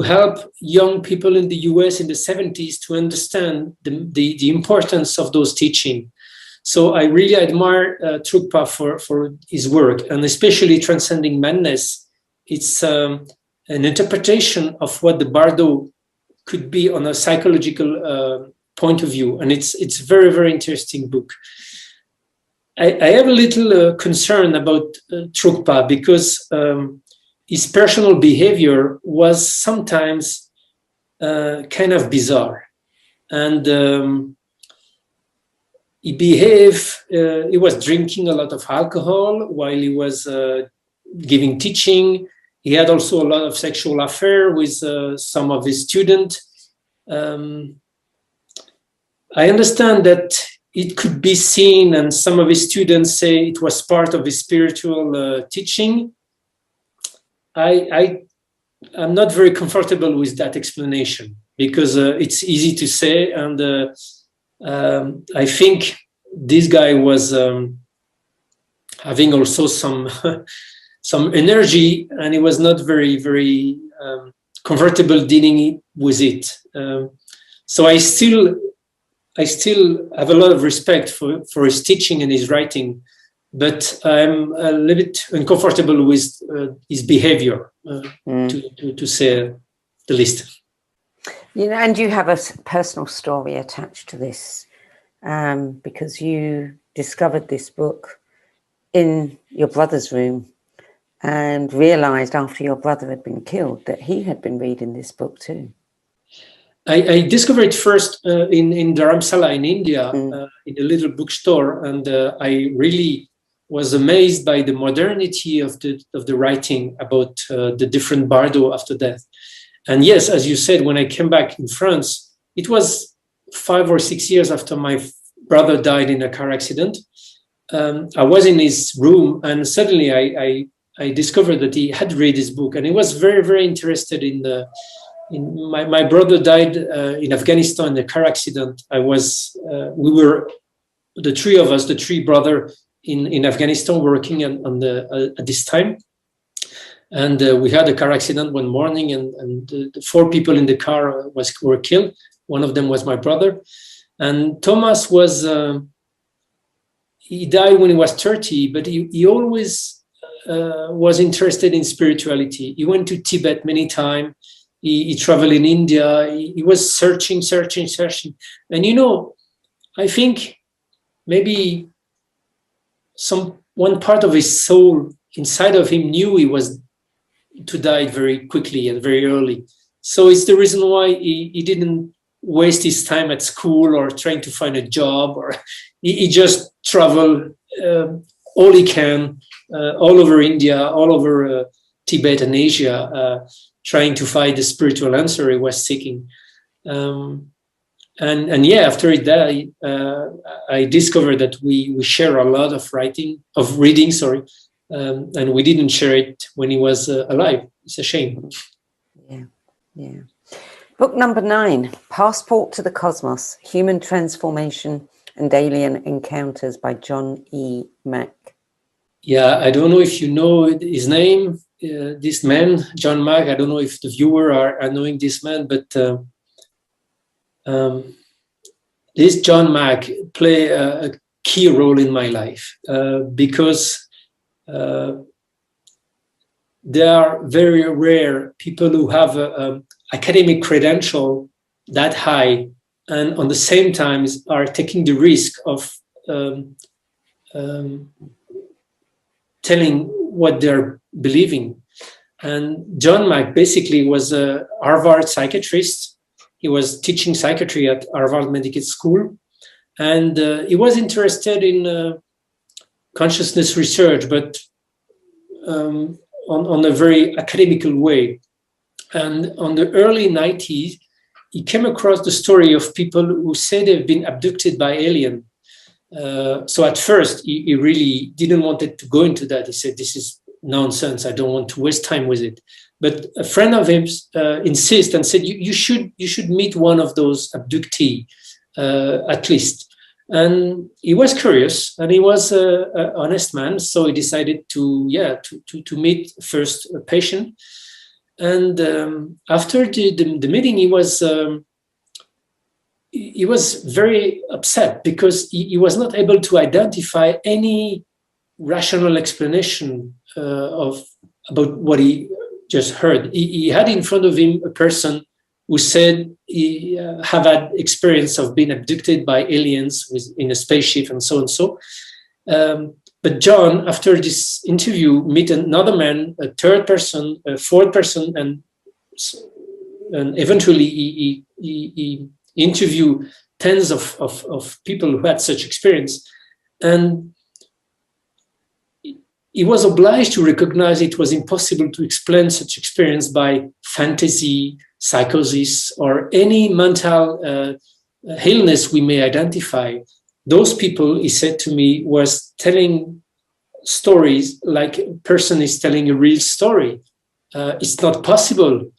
help young people in the US in the 70s to understand the importance of those teachings. So I really admire Trungpa for his work, and especially Transcending Madness. It's an interpretation of what the Bardo could be on a psychological point of view, and it's very, very interesting book. I have a little concern about Trungpa because his personal behavior was sometimes kind of bizarre. And he was drinking a lot of alcohol while he was giving teaching. He had also a lot of sexual affair with some of his students. I understand that it could be seen, and some of his students say it was part of his spiritual teaching. I'm not very comfortable with that explanation, because it's easy to say, and I think this guy was having also some some energy, and he was not very, very comfortable dealing with it. So I still have a lot of respect for his teaching and his writing, but I'm a little bit uncomfortable with his behavior, to say the least. You know, and you have a personal story attached to this, because you discovered this book in your brother's room and realized after your brother had been killed that he had been reading this book too. I discovered it first in Dharamsala in India, in a little bookstore, and I really was amazed by the modernity of the writing about the different bardo after death. And yes, as you said, when I came back in France, it was 5 or 6 years after my brother died in a car accident. I was in his room, and suddenly I discovered that he had read his book, and he was very, very interested in my brother died in Afghanistan in a car accident. We were the three of us, the three brothers in Afghanistan, working at this time. And we had a car accident one morning, and the 4 people in the car were killed. One of them was my brother. And Thomas he died when he was 30, but he always was interested in spirituality. He went to Tibet many times. He traveled in India. He was searching. And, you know, I think maybe one part of his soul inside of him knew he was to die very quickly and very early. So it's the reason why he didn't waste his time at school or trying to find a job, or he just traveled all he can, all over India, all over Tibet and Asia, trying to find the spiritual answer he was seeking. And yeah, after he died, I discovered that we share a lot of reading, and we didn't share it when he was alive. It's a shame. Yeah. Book number 9, Passport to the Cosmos, Human Transformation and Alien Encounters by John E. Mack. Yeah, I don't know if you know his name, this man, John Mack. I don't know if the viewer are knowing this man, but this John Mack play a key role in my life, because there are very rare people who have a academic credential that high, and on the same time are taking the risk of telling what they're believing. And John Mack basically was a Harvard psychiatrist. He was teaching psychiatry at Harvard Medical School, and he was interested in consciousness research, but on a very academical way. And on the early 90s, he came across the story of people who say they've been abducted by aliens. So at first, he really didn't want to go into that. He said, "This is nonsense. I don't want to waste time with it." But a friend of his insisted and said, "You should meet one of those abductees at least." And he was curious, and he was an honest man, so he decided to meet first a patient. And after the meeting, he was very upset because he was not able to identify any rational explanation about what he just heard. He had in front of him a person who said he have had experience of being abducted by aliens in a spaceship and so and so. But John, after this interview, meet another man, a third person, a fourth person, and eventually he interviewed tens of people who had such experience. And he was obliged to recognize it was impossible to explain such experience by fantasy, psychosis, or any mental illness we may identify. Those people, he said to me, was telling stories like a person is telling a real story. It's not possible,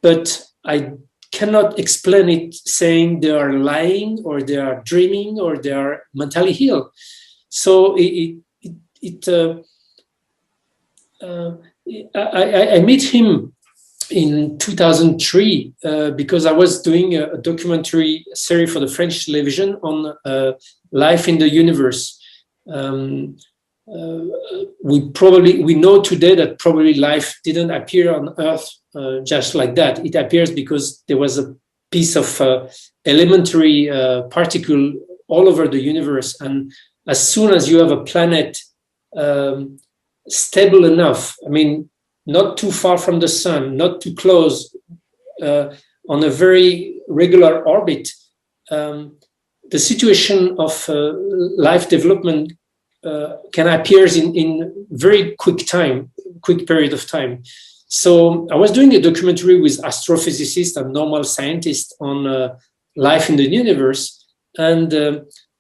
but I cannot explain it saying they are lying or they are dreaming or they are mentally ill. So I met him in 2003 because I was doing a documentary series for the French television on life in the universe. We know today that probably life didn't appear on Earth just like that. It appears because there was a piece of elementary particle all over the universe, and as soon as you have a planet stable enough, I mean, not too far from the sun, not too close, on a very regular orbit, the situation of life development can appear in very quick period of time. So I was doing a documentary with astrophysicists and normal scientists on life in the universe, and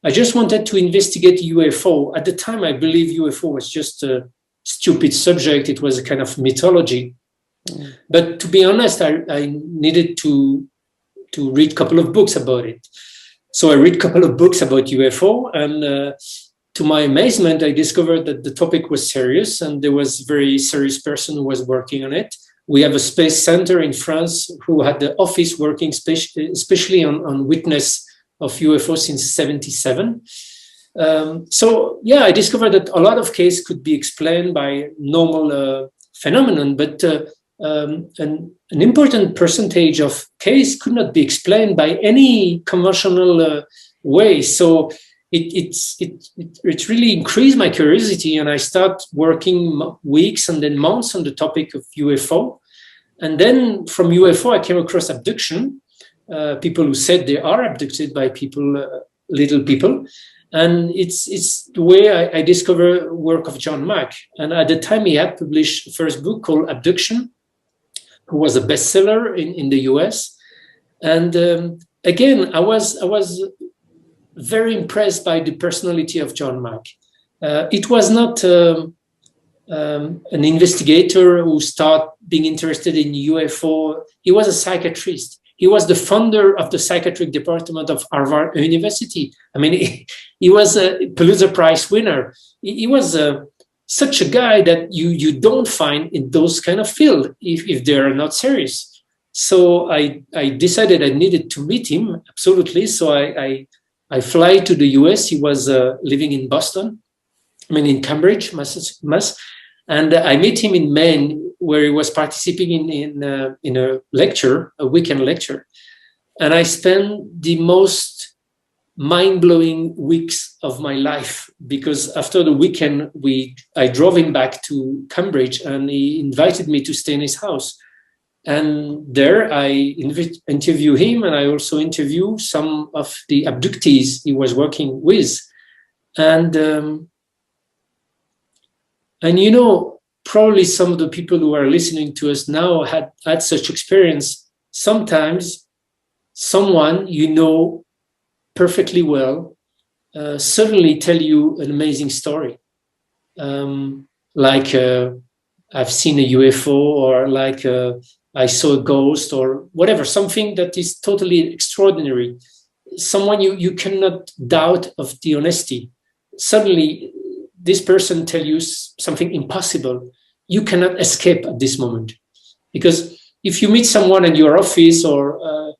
I just wanted to investigate UFO. At the time, I believe UFO was just a stupid subject. It was a kind of mythology. Mm. But to be honest, I needed to read a couple of books about it. So I read a couple of books about UFO, and to my amazement, I discovered that the topic was serious, and there was a very serious person who was working on it. We have a space center in France who had the office working especially on witness of UFO since 1977. So yeah, I discovered that a lot of cases could be explained by normal phenomenon, but an important percentage of cases could not be explained by any conventional way. So it really increased my curiosity, and I started working weeks and then months on the topic of UFO. And then from UFO, I came across abduction, people who said they are abducted by people, little people. And it's the way I discovered work of John Mack. And at the time, he had published the first book called Abduction, who was a bestseller in the US. And again, I was very impressed by the personality of John Mack. It was not an investigator who started being interested in UFO. He was a psychiatrist. He was the founder of the psychiatric department of Harvard University. I mean, he was a Pulitzer Prize winner. He was such a guy that you don't find in those kind of field if they are not serious. So I decided I needed to meet him, absolutely. So I fly to the US. He was living in Boston, in Cambridge, Mass. And I met him in Maine, where he was participating in a lecture, a weekend lecture. And I spent the most mind-blowing weeks of my life, because after the weekend, I drove him back to Cambridge, and he invited me to stay in his house. And there I interview him, and I also interview some of the abductees he was working with. And you know, probably some of the people who are listening to us now had such experience. Sometimes someone you know perfectly well suddenly tell you an amazing story. Like I've seen a UFO, or like I saw a ghost, or whatever, something that is totally extraordinary. Someone you cannot doubt of the honesty. Suddenly, this person tell you something impossible. You cannot escape at this moment. Because if you meet someone in your office or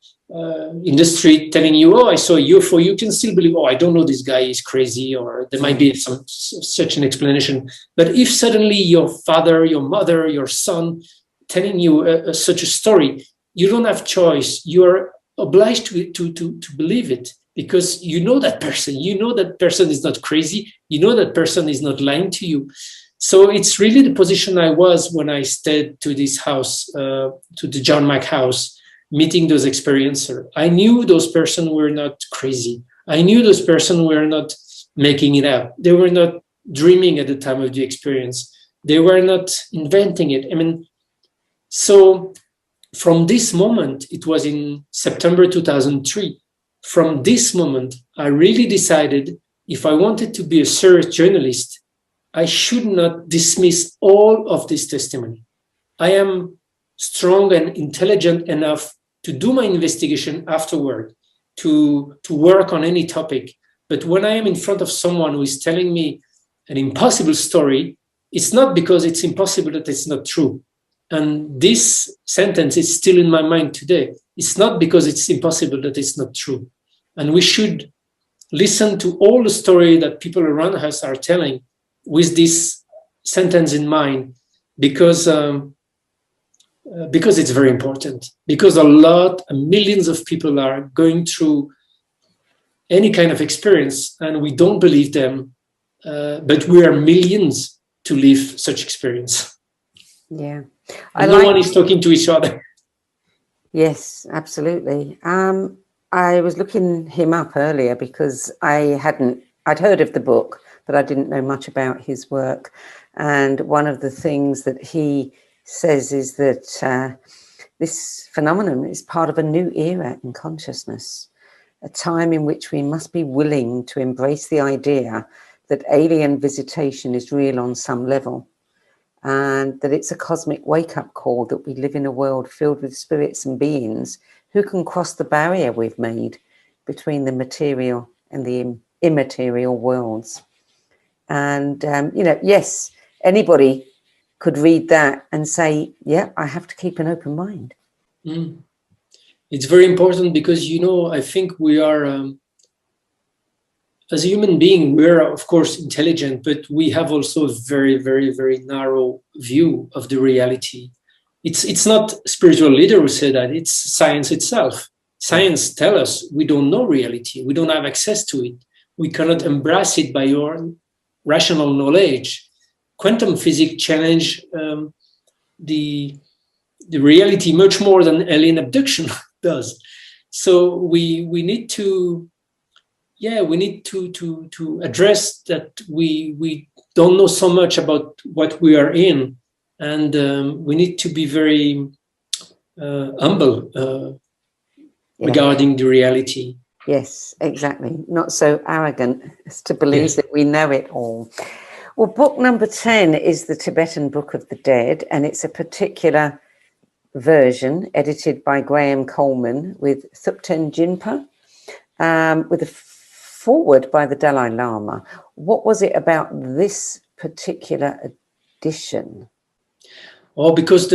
in the street telling you, oh, I saw a UFO, you can still believe, oh, I don't know, this guy is crazy, or there might be such an explanation. But if suddenly your father, your mother, your son telling you such a story, you don't have choice. You are obliged to believe it. because you know that person is not crazy, you know that person is not lying to you. So it's really the position I was when I stayed to this house, to the John Mack house, meeting those experiencers. I knew those persons were not crazy. I knew those persons were not making it up. They were not dreaming at the time of the experience. They were not inventing it. I mean, so from this moment, it was in September 2003, from this moment, I really decided if I wanted to be a serious journalist, I should not dismiss all of this testimony. I am strong and intelligent enough to do my investigation afterward, to work on any topic. But when I am in front of someone who is telling me an impossible story, it's not because it's impossible that it's not true. And this sentence is still in my mind today. It's not because it's impossible that it's not true. And we should listen to all the story that people around us are telling with this sentence in mind, because it's very important. Because millions of people are going through any kind of experience, and we don't believe them, but we are millions to live such experience. Yeah. No one is talking to each other. Yes, absolutely. I was looking him up earlier because I'd heard of the book, but I didn't know much about his work. And one of the things that he says is that this phenomenon is part of a new era in consciousness, a time in which we must be willing to embrace the idea that alien visitation is real on some level, and that it's a cosmic wake-up call that we live in a world filled with spirits and beings who can cross the barrier we've made between the material and the immaterial worlds. And, yes, anybody could read that and say, yeah, I have to keep an open mind. Mm. It's very important because, I think we are, as a human being, we're, of course, intelligent, but we have also a very, very, very narrow view of the reality. It's not spiritual leader who said that, it's science itself. Science tells us we don't know reality. We don't have access to it. We cannot embrace it by your rational knowledge. Quantum physics challenge the reality much more than alien abduction does. So we need to address that we don't know so much about what we are in, and we need to be very humble regarding the reality. Yes, exactly. Not so arrogant as to believe that we know it all. Well, book number 10 is the Tibetan Book of the Dead, and it's a particular version edited by Graham Coleman with Thupten Jinpa, with a forward by the Dalai Lama. What was it about this particular edition? Oh, because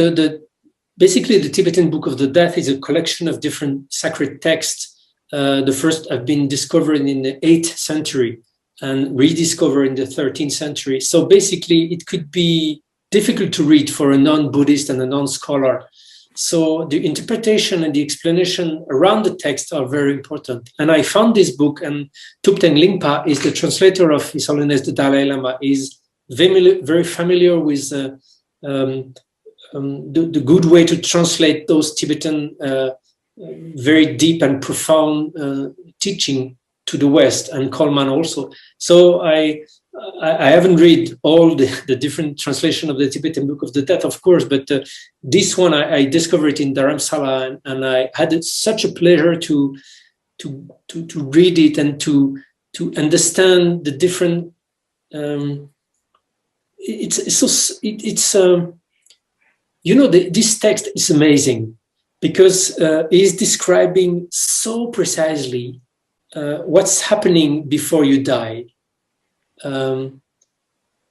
basically the Tibetan Book of the Dead is a collection of different sacred texts. The first have been discovered in the 8th century and rediscovered in the 13th century. So basically it could be difficult to read for a non-Buddhist and a non-scholar. So the interpretation and the explanation around the text are very important. And I found this book, and Thupten Lingpa is the translator of His Holiness the Dalai Lama, is very familiar with the good way to translate those Tibetan very deep and profound teaching to the West, and Coleman also. So I haven't read all the different translation of the Tibetan Book of the Dead, of course, but this one I discovered in Dharamsala, and I had such a pleasure to read it and to understand the different. This text is amazing because it's describing so precisely what's happening before you die.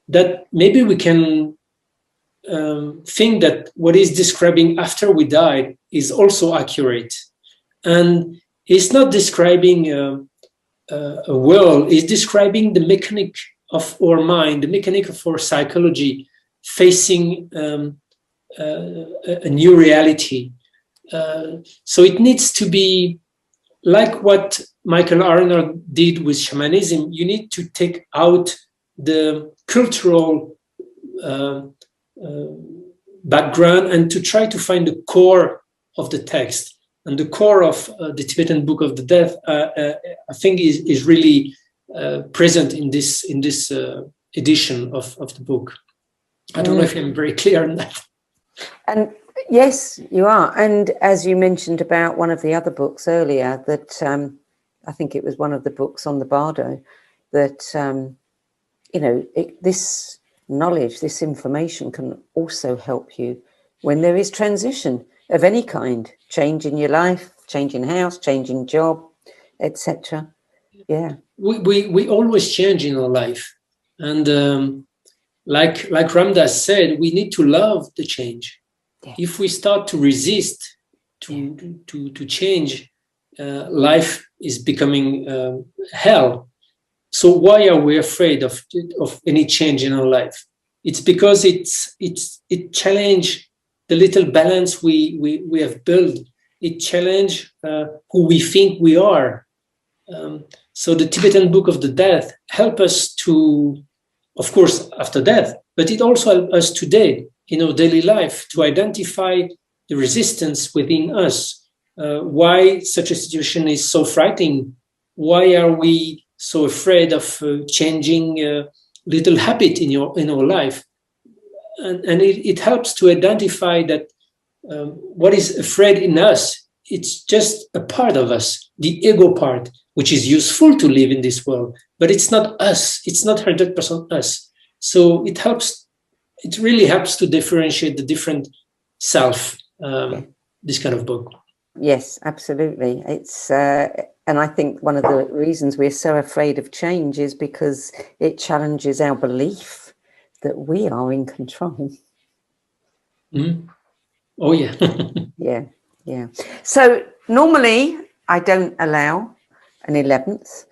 That maybe we can think that what is describing after we died is also accurate. And it's not describing a world, it's describing the mechanic of our mind, the mechanic of our psychology facing a new reality. So it needs to be like what Michael Harner did with shamanism, you need to take out the cultural background and to try to find the core of the text. And the core of the Tibetan Book of the Death, I think, is really present in this edition of the book. I don't know if I'm very clear on that. And yes, you are. And as you mentioned about one of the other books earlier, that I think it was one of the books on the Bardo, that, you know, this knowledge, this information can also help you when there is transition of any kind, change in your life, changing house, changing job, etc. Yeah. We always change in our life. And like Ramdas said, we need to love the change. Yeah. If we start to resist to change, life is becoming hell. So why are we afraid of any change in our life? It's because it challenges the little balance we have built. It challenges who we think we are. So the Tibetan Book of the Death help us to, of course, after death, but it also helps us today in our daily life to identify the resistance within us. Why such a situation is so frightening? Why are we so afraid of changing little habit in our life? And it helps to identify that what is afraid in us, it's just a part of us, the ego part, which is useful to live in this world, but it's not us. It's not 100% us. So it really helps to differentiate the different self, this kind of book. Yes, absolutely. It's and I think one of the reasons we're so afraid of change is because it challenges our belief that we are in control. Mm. Oh, yeah. Yeah. So normally I don't allow an 11th,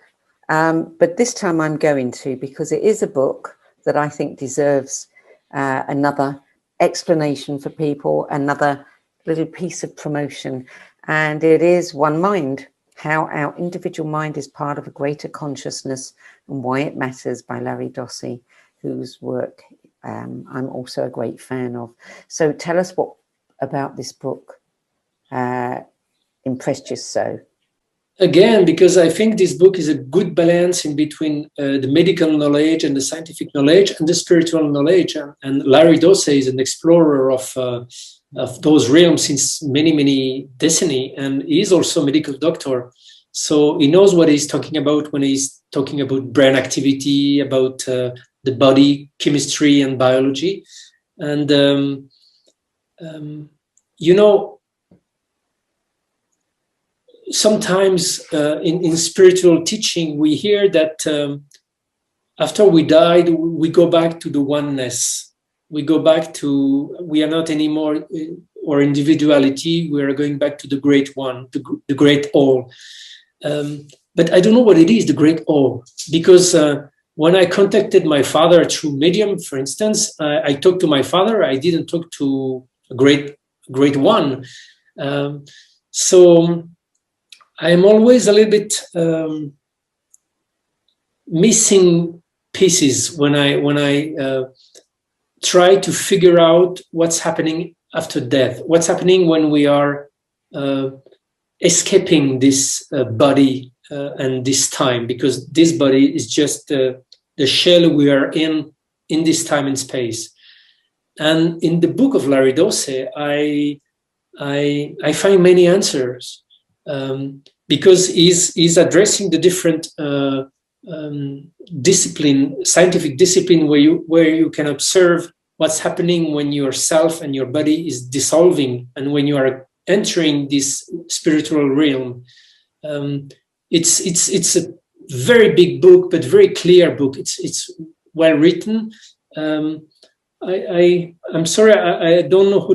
but this time I'm going to, because it is a book that I think deserves another explanation for people, another little piece of promotion. And it is One Mind, How Our Individual Mind is Part of a Greater Consciousness and Why It Matters, by Larry Dossey, whose work I'm also a great fan of. So tell us what about this book impressed you so? Again, because I think this book is a good balance in between the medical knowledge and the scientific knowledge and the spiritual knowledge. And Larry Dossey is an explorer of those realms since many decennies, and he is also a medical doctor. So he knows what he's talking about when he's talking about brain activity, about the body chemistry and biology. And, you know, sometimes in spiritual teaching, we hear that after we died, we go back to the oneness. We go back to, we are not anymore our individuality. We are going back to the great one, the great all. But I don't know what it is, the great all, because when I contacted my father through medium, for instance, I talked to my father. I didn't talk to a great one. So I am always a little bit missing pieces when I try to figure out what's happening after death, what's happening when we are escaping this body and this time, because this body is just the shell we are in this time and space. And in the book of Larry Dossey, I find many answers. Because he's addressing the different scientific discipline where you can observe what's happening when your self and your body is dissolving and when you are entering this spiritual realm. It's a very big book, but very clear book. It's well written. I'm sorry, I don't know how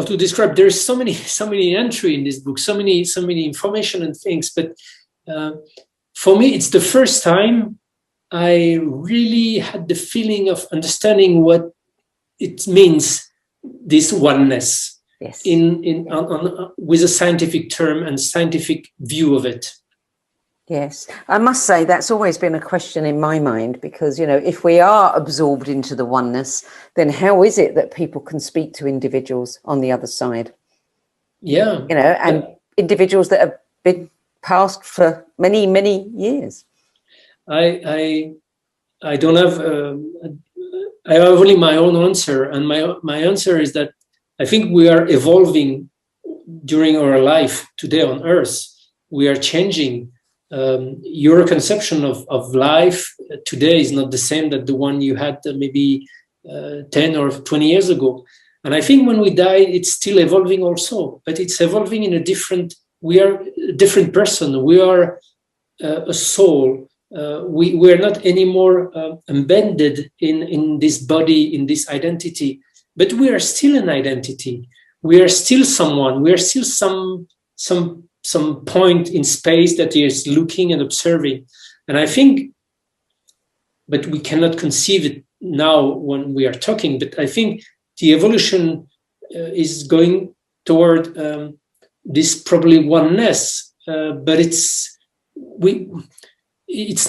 to describe. There's so many entry in this book, so many information and things. But for me, it's the first time I really had the feeling of understanding what it means, this oneness. Yes. With a scientific term and scientific view of it. Yes, I must say that's always been a question in my mind, because, you know, if we are absorbed into the oneness, then how is it that people can speak to individuals on the other side? Yeah. You know, and individuals that have been passed for many, many years. I don't have, I have only my own answer. And my answer is that I think we are evolving during our life today on Earth. We are changing. Your conception of life today is not the same that the one you had maybe 10 or 20 years ago. And I think when we die, it's still evolving also, but it's evolving in a different, we are a different person. We are a soul. We are not anymore embedded in this body, in this identity, but we are still an identity. We are still someone. We are still some point in space that is looking and observing. And I think, but we cannot conceive it now when we are talking, but I think the evolution is going toward this probably oneness, but it's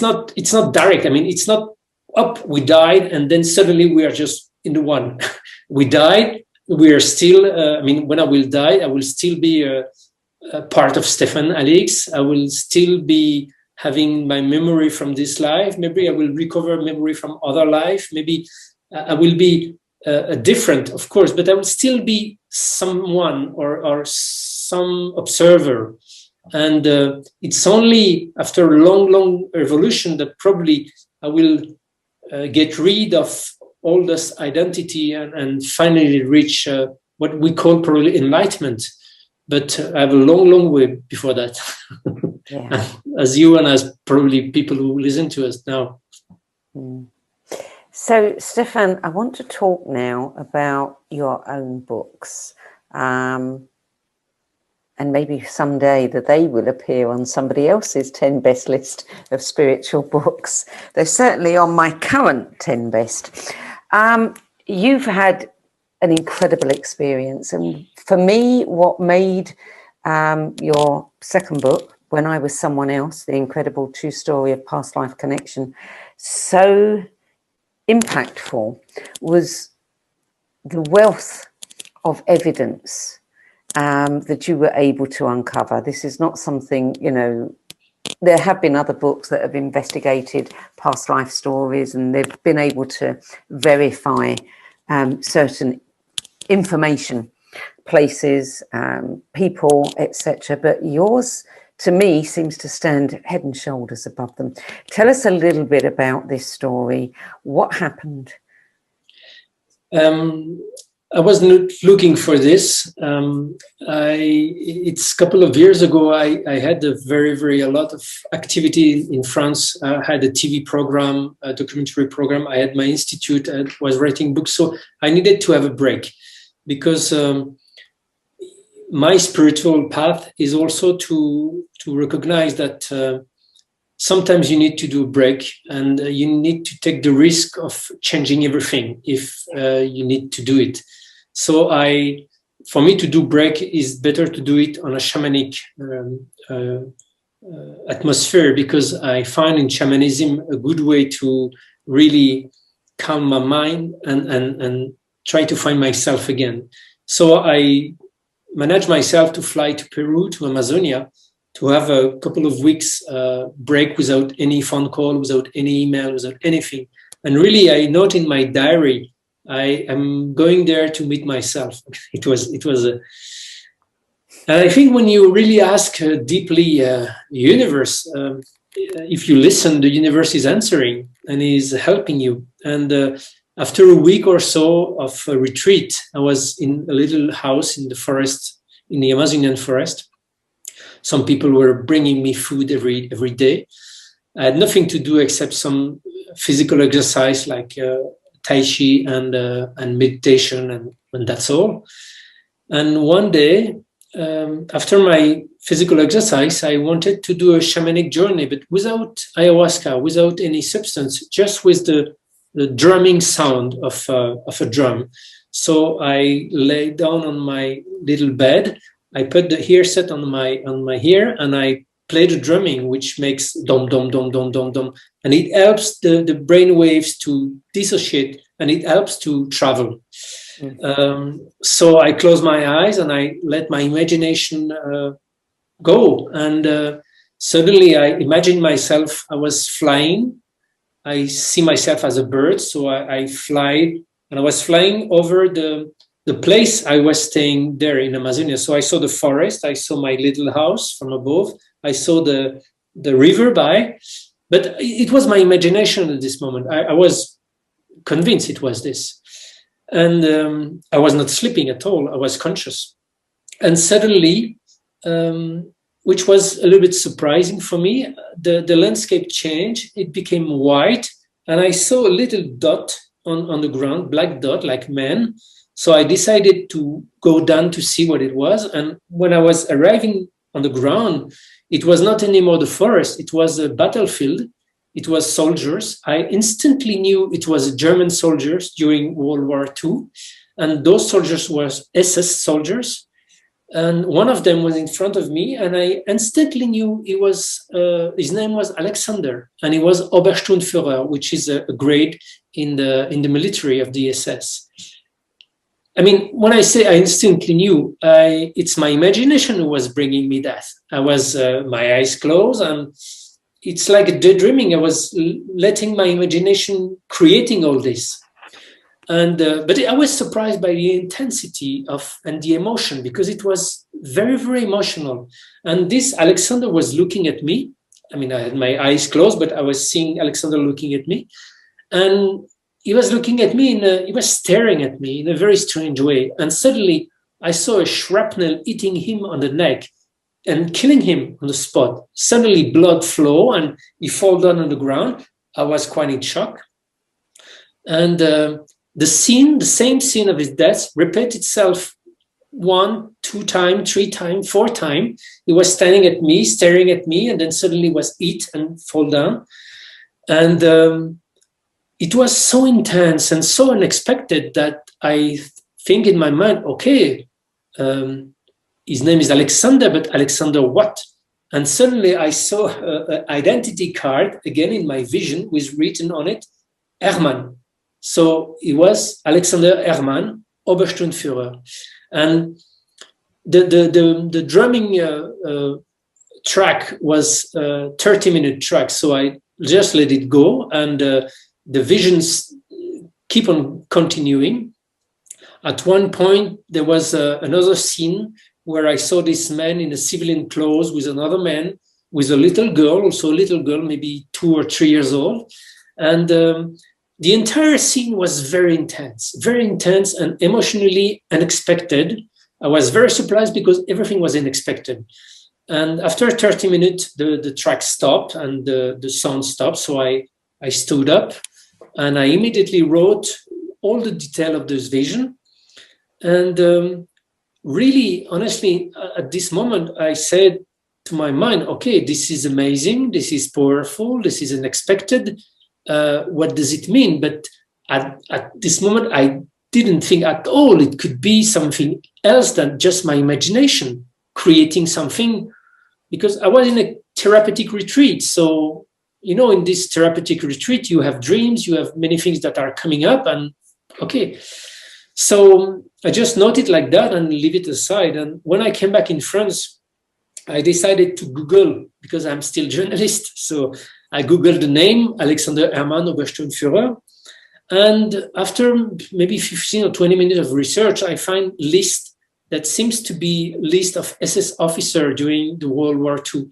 not direct. I mean, it's not up, we died, and then suddenly we are just in the one. We died, we are still, I mean, when I will die, I will still be a part of Stephane Allix. I will still be having my memory from this life. Maybe I will recover memory from other life. Maybe I will be different, of course, but I will still be someone or some observer. And it's only after a long evolution that probably I will get rid of all this identity and finally reach what we call probably enlightenment. But I have a long way before that. Yeah. As you and as probably people who listen to us now. Mm. So, Stephane, I want to talk now about your own books. And maybe someday that they will appear on somebody else's 10 best list of spiritual books. They're certainly on my current 10 best. You've had an incredible experience. And for me, what made your second book, When I Was Someone Else, The Incredible True Story of Past Life Connection, so impactful was the wealth of evidence that you were able to uncover. This is not something, you know, there have been other books that have investigated past life stories and they've been able to verify certain information, places, people, etc. But yours, to me, seems to stand head and shoulders above them. Tell us a little bit about this story. What happened? I was not looking for this. It's a couple of years ago, I had a a lot of activity in France. I had a TV program, a documentary program. I had my institute and was writing books. So I needed to have a break because my spiritual path is also to recognize that sometimes you need to do a break and you need to take the risk of changing everything if you need to do it. So for me to do break is better to do it on a shamanic atmosphere, because I find in shamanism a good way to really calm my mind and try to find myself again. So I managed myself to fly to Peru, to Amazonia, to have a couple of weeks break without any phone call, without any email, without anything. And really, I note in my diary, I am going there to meet myself. It was and I think when you really ask deeply universe, if you listen, the universe is answering and is helping you. And after a week or so of a retreat, I was in a little house in the forest, in the Amazonian forest. Some people were bringing me food every day. I had nothing to do except some physical exercise like Tai Chi and meditation, and that's all. And one day, after my physical exercise, I wanted to do a shamanic journey, but without ayahuasca, without any substance, just with the drumming sound of a drum. So I lay down on my little bed. I put the headset on my ear, and I play the drumming, which makes dom dom dom dom dom dom, and it helps the brain waves to dissociate, and it helps to travel. So I close my eyes and I let my imagination go, and suddenly I imagine myself. I was flying. I see myself as a bird, so I fly, and I was flying over the place I was staying there in Amazonia. So I saw the forest, I saw my little house from above, I saw the river by, but it was my imagination at this moment. I was convinced it was this. And I was not sleeping at all, I was conscious. And suddenly, which was a little bit surprising for me, the landscape changed, it became white, and I saw a little dot on the ground, black dot, like man. So I decided to go down to see what it was. And when I was arriving on the ground, it was not anymore the forest, it was a battlefield. It was soldiers. I instantly knew it was German soldiers during World War II. And those soldiers were SS soldiers. And one of them was in front of me, and I instantly knew he was, his name was Alexander, and he was Obersturmführer, which is a grade in the military of the SS. I mean, when I say I instantly knew, it's my imagination who was bringing me that. I was, my eyes closed, and it's like a daydreaming. I was letting my imagination creating all this. And but I was surprised by the intensity and the emotion, because it was very, very emotional. And this Alexander was looking at me. I mean, I had my eyes closed, but I was seeing Alexander looking at me. And he was looking at me, he was staring at me in a very strange way. And suddenly I saw a shrapnel hitting him on the neck and killing him on the spot. Suddenly blood flow, and he fall down on the ground. I was quite in shock. And the same scene of his death repeat itself 1, 2 times, 3 times, 4 times. He was standing at me, staring at me, and then suddenly was hit and fall down. And it was so intense and so unexpected that I think in my mind, okay, his name is Alexander, but Alexander what? And suddenly I saw an identity card again in my vision with written on it, Hermann. So it was Alexander Hermann, Obersturmführer. And the drumming track was a 30-minute track. So I just let it go, and the visions keep on continuing. At one point, there was another scene where I saw this man in a civilian clothes with another man, with a little girl, also a little girl, maybe 2 or 3 years old. And the entire scene was very intense and emotionally unexpected. I was very surprised because everything was unexpected. And after 30 minutes, the track stopped and the sound stopped. So I stood up and I immediately wrote all the detail of this vision. And really, honestly, at this moment, I said to my mind, okay, this is amazing, this is powerful, this is unexpected. What does it mean? But at this moment, I didn't think at all it could be something else than just my imagination creating something, because I was in a therapeutic retreat. So, you know, in this therapeutic retreat, you have dreams, you have many things that are coming up, and okay. So I just note it like that and leave it aside. And when I came back in France, I decided to Google, because I'm still a journalist. So I Googled the name, Alexander Hermann, Obersturmführer. And after maybe 15 or 20 minutes of research, I find a list that seems to be a list of SS officers during the World War II.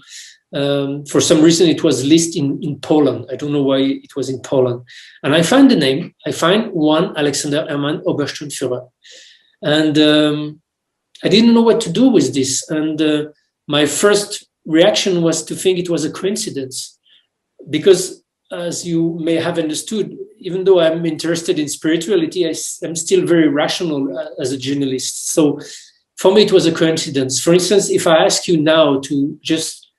For some reason, it was listed in Poland. I don't know why it was in Poland. And I find the name. I find one, Alexander Hermann, Obersturmführer. And I didn't know what to do with this. And my first reaction was to think it was a coincidence. Because as you may have understood, even though I'm interested in spirituality, I'm still very rational as a journalist. So for me, it was a coincidence. For instance, if I ask you now to just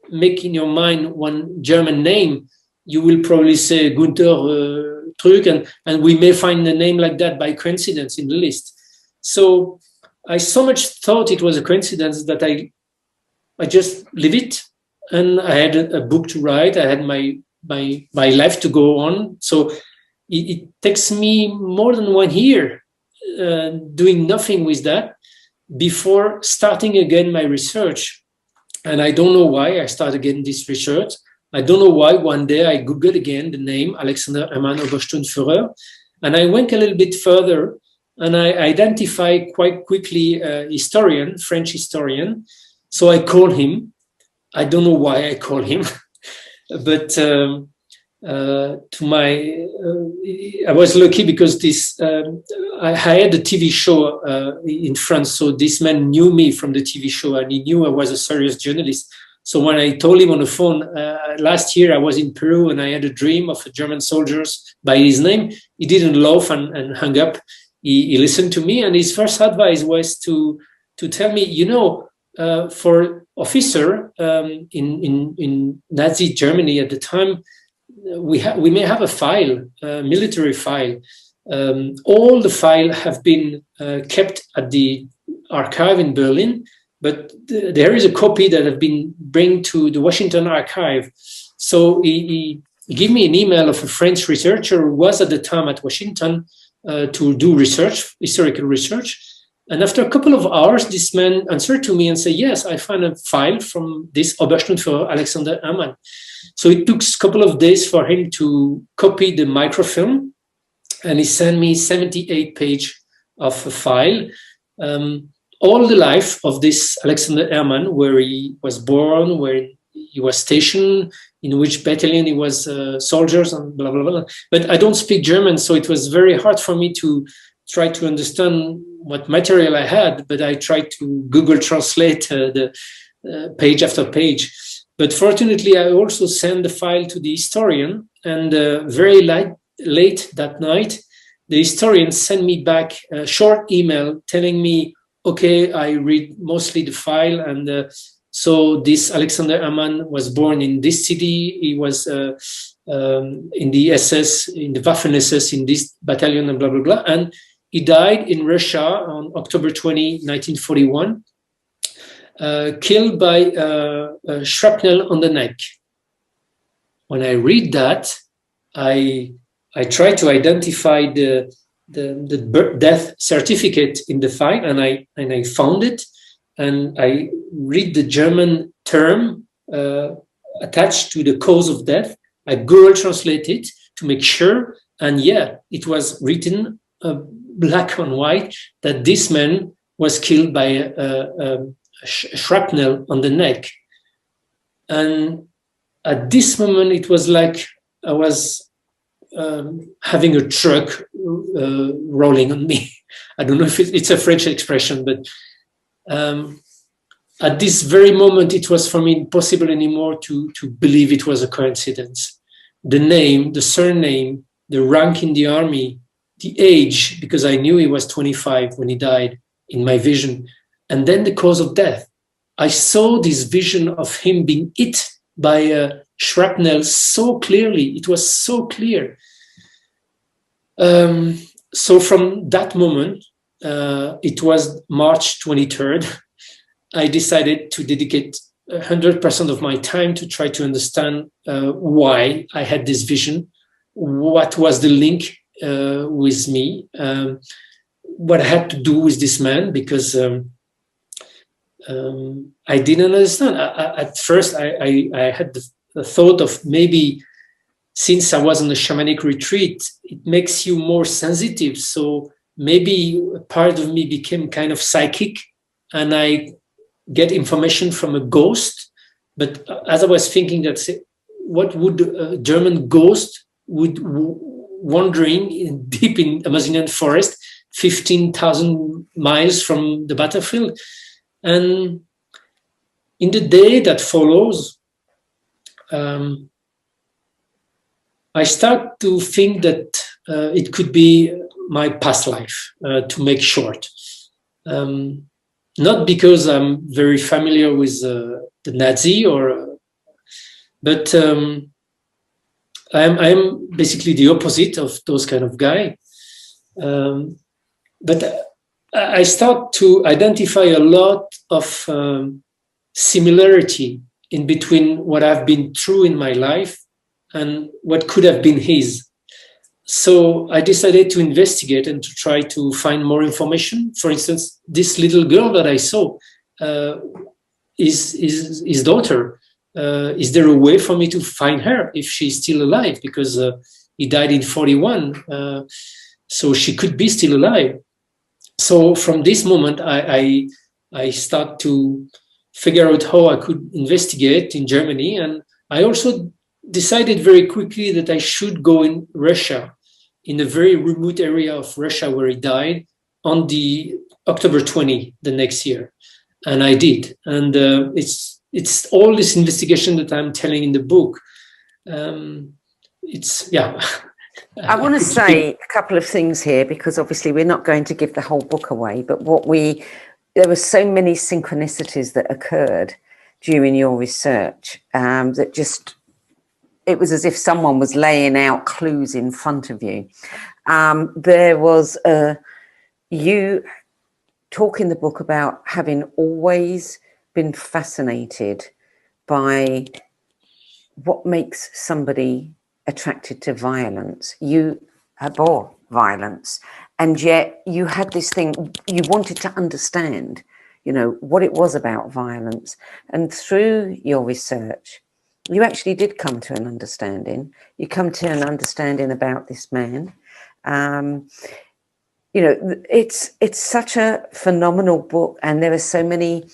make in your mind one German name, you will probably say Gunther and we may find a name like that by coincidence in the list. So I so much thought it was a coincidence that I just leave it, and I had a book to write. I had my life to go on. So it takes me more than 1 year doing nothing with that before starting again my research. And I don't know why I started again this research. I don't know why one day I Googled again the name Alexander Hermann Obersturmführer, and I went a little bit further, and I identified quite quickly a historian, French historian. So I called him. I don't know why I called him, but I was lucky because I had a TV show in France. So this man knew me from the TV show, and he knew I was a serious journalist. So when I told him on the phone, last year I was in Peru and I had a dream of German soldiers by his name, he didn't laugh and hung up. He listened to me, and his first advice was to tell me, for officer in Nazi Germany at the time, we may have a file, a military file. All the file have been kept at the archive in Berlin, but there is a copy that have been bring to the Washington archive. So he gave me an email of a French researcher who was at the time at Washington to do research, historical research. And after a couple of hours, this man answered to me and said, yes, I found a file from this Obersturmführer Alexander Hermann. So it took a couple of days for him to copy the microfilm, and he sent me 78 pages of a file, all the life of this Alexander Hermann, where he was born, where he was stationed, in which battalion he was soldiers, and blah, blah, blah. But I don't speak German, so it was very hard for me to try to understand what material I had, but I tried to Google Translate the page after page. But fortunately, I also sent the file to the historian, and very late that night, the historian sent me back a short email telling me, okay, I read mostly the file, and so this Alexander Hermann was born in this city. He was in the SS, in the Waffen-SS, in this battalion, and blah, blah, blah. And he died in Russia on October 20, 1941, killed by a shrapnel on the neck. When I read that, I try to identify the death certificate in the file, and I found it, and I read the German term attached to the cause of death. I Google translate it to make sure, and yeah, it was written black on white that this man was killed by a shrapnel on the neck. And at this moment, it was like I was having a truck rolling on me. I don't know if it's a French expression, but at this very moment, it was for me impossible anymore to believe it was a coincidence. The name, the surname, the rank in the army, the age, because I knew he was 25 when he died in my vision, and then the cause of death. I saw this vision of him being hit by a shrapnel so clearly. It was so clear. So from that moment, it was March 23rd, I decided to dedicate 100% of my time to try to understand why I had this vision, what was the link with me, what I had to do with this man, because I didn't understand. At first, I had the thought of maybe since I was on a shamanic retreat, it makes you more sensitive. So maybe a part of me became kind of psychic, and I get information from a ghost. But as I was thinking that, what would a German ghost would wandering deep in Amazonian forest, 15,000 miles from the battlefield? And in the day that follows, I start to think that it could be my past life, to make short. Not because I'm very familiar with the Nazi, but I'm basically the opposite of those kind of guy. But I start to identify a lot of similarity in between what I've been through in my life and what could have been his. So I decided to investigate and to try to find more information. For instance, this little girl that I saw is his daughter. Is there a way for me to find her if she's still alive? Because he died in 41, so she could be still alive. So from this moment, I start to figure out how I could investigate in Germany. And I also decided very quickly that I should go in Russia, in a very remote area of Russia where he died, on the October 20 the next year. And I did. And it's all this investigation that I'm telling in the book. I want to say a couple of things here, because obviously we're not going to give the whole book away, but there were so many synchronicities that occurred during your research that just, it was as if someone was laying out clues in front of you. There was you talk in the book about having always been fascinated by what makes somebody attracted to violence. You abhor violence, and yet you had this thing, you wanted to understand, what it was about violence. And through your research, you actually did come to an understanding. You come to an understanding about this man. It's such a phenomenal book, and there are so many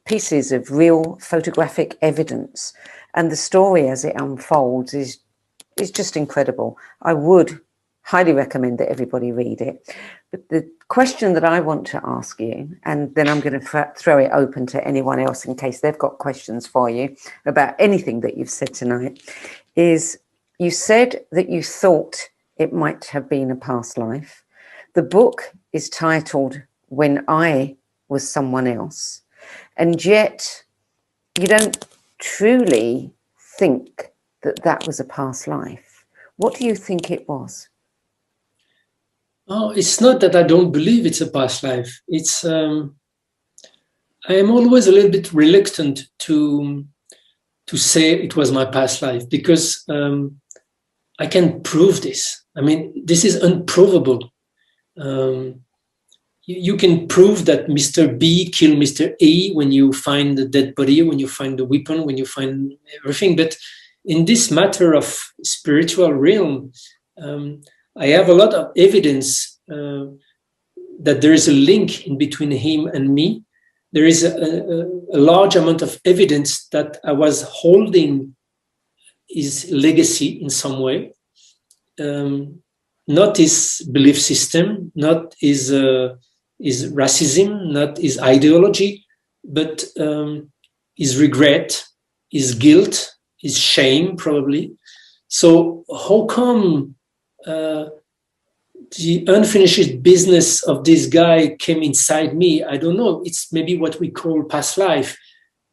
pieces of real photographic evidence, and the story as it unfolds is just incredible. I would highly recommend that everybody read it. But the question that I want to ask you, and then I'm going to throw it open to anyone else in case they've got questions for you about anything that you've said tonight, is you said that you thought it might have been a past life. The book is titled When I Was Someone Else, and yet you don't truly think that that was a past life. What do you think it was? Oh, it's not that I don't believe it's a past life. It's I am always a little bit reluctant to say it was my past life, because I can prove this. I mean, this is unprovable. You can prove that Mr. B killed Mr. A when you find the dead body, when you find the weapon, when you find everything. But in this matter of spiritual realm, I have a lot of evidence that there is a link in between him and me. There is a large amount of evidence that I was holding his legacy in some way. Not his belief system, not his racism, not his ideology, but his regret, his guilt, his shame, probably. So how come the unfinished business of this guy came inside me? I don't know. It's maybe what we call past life.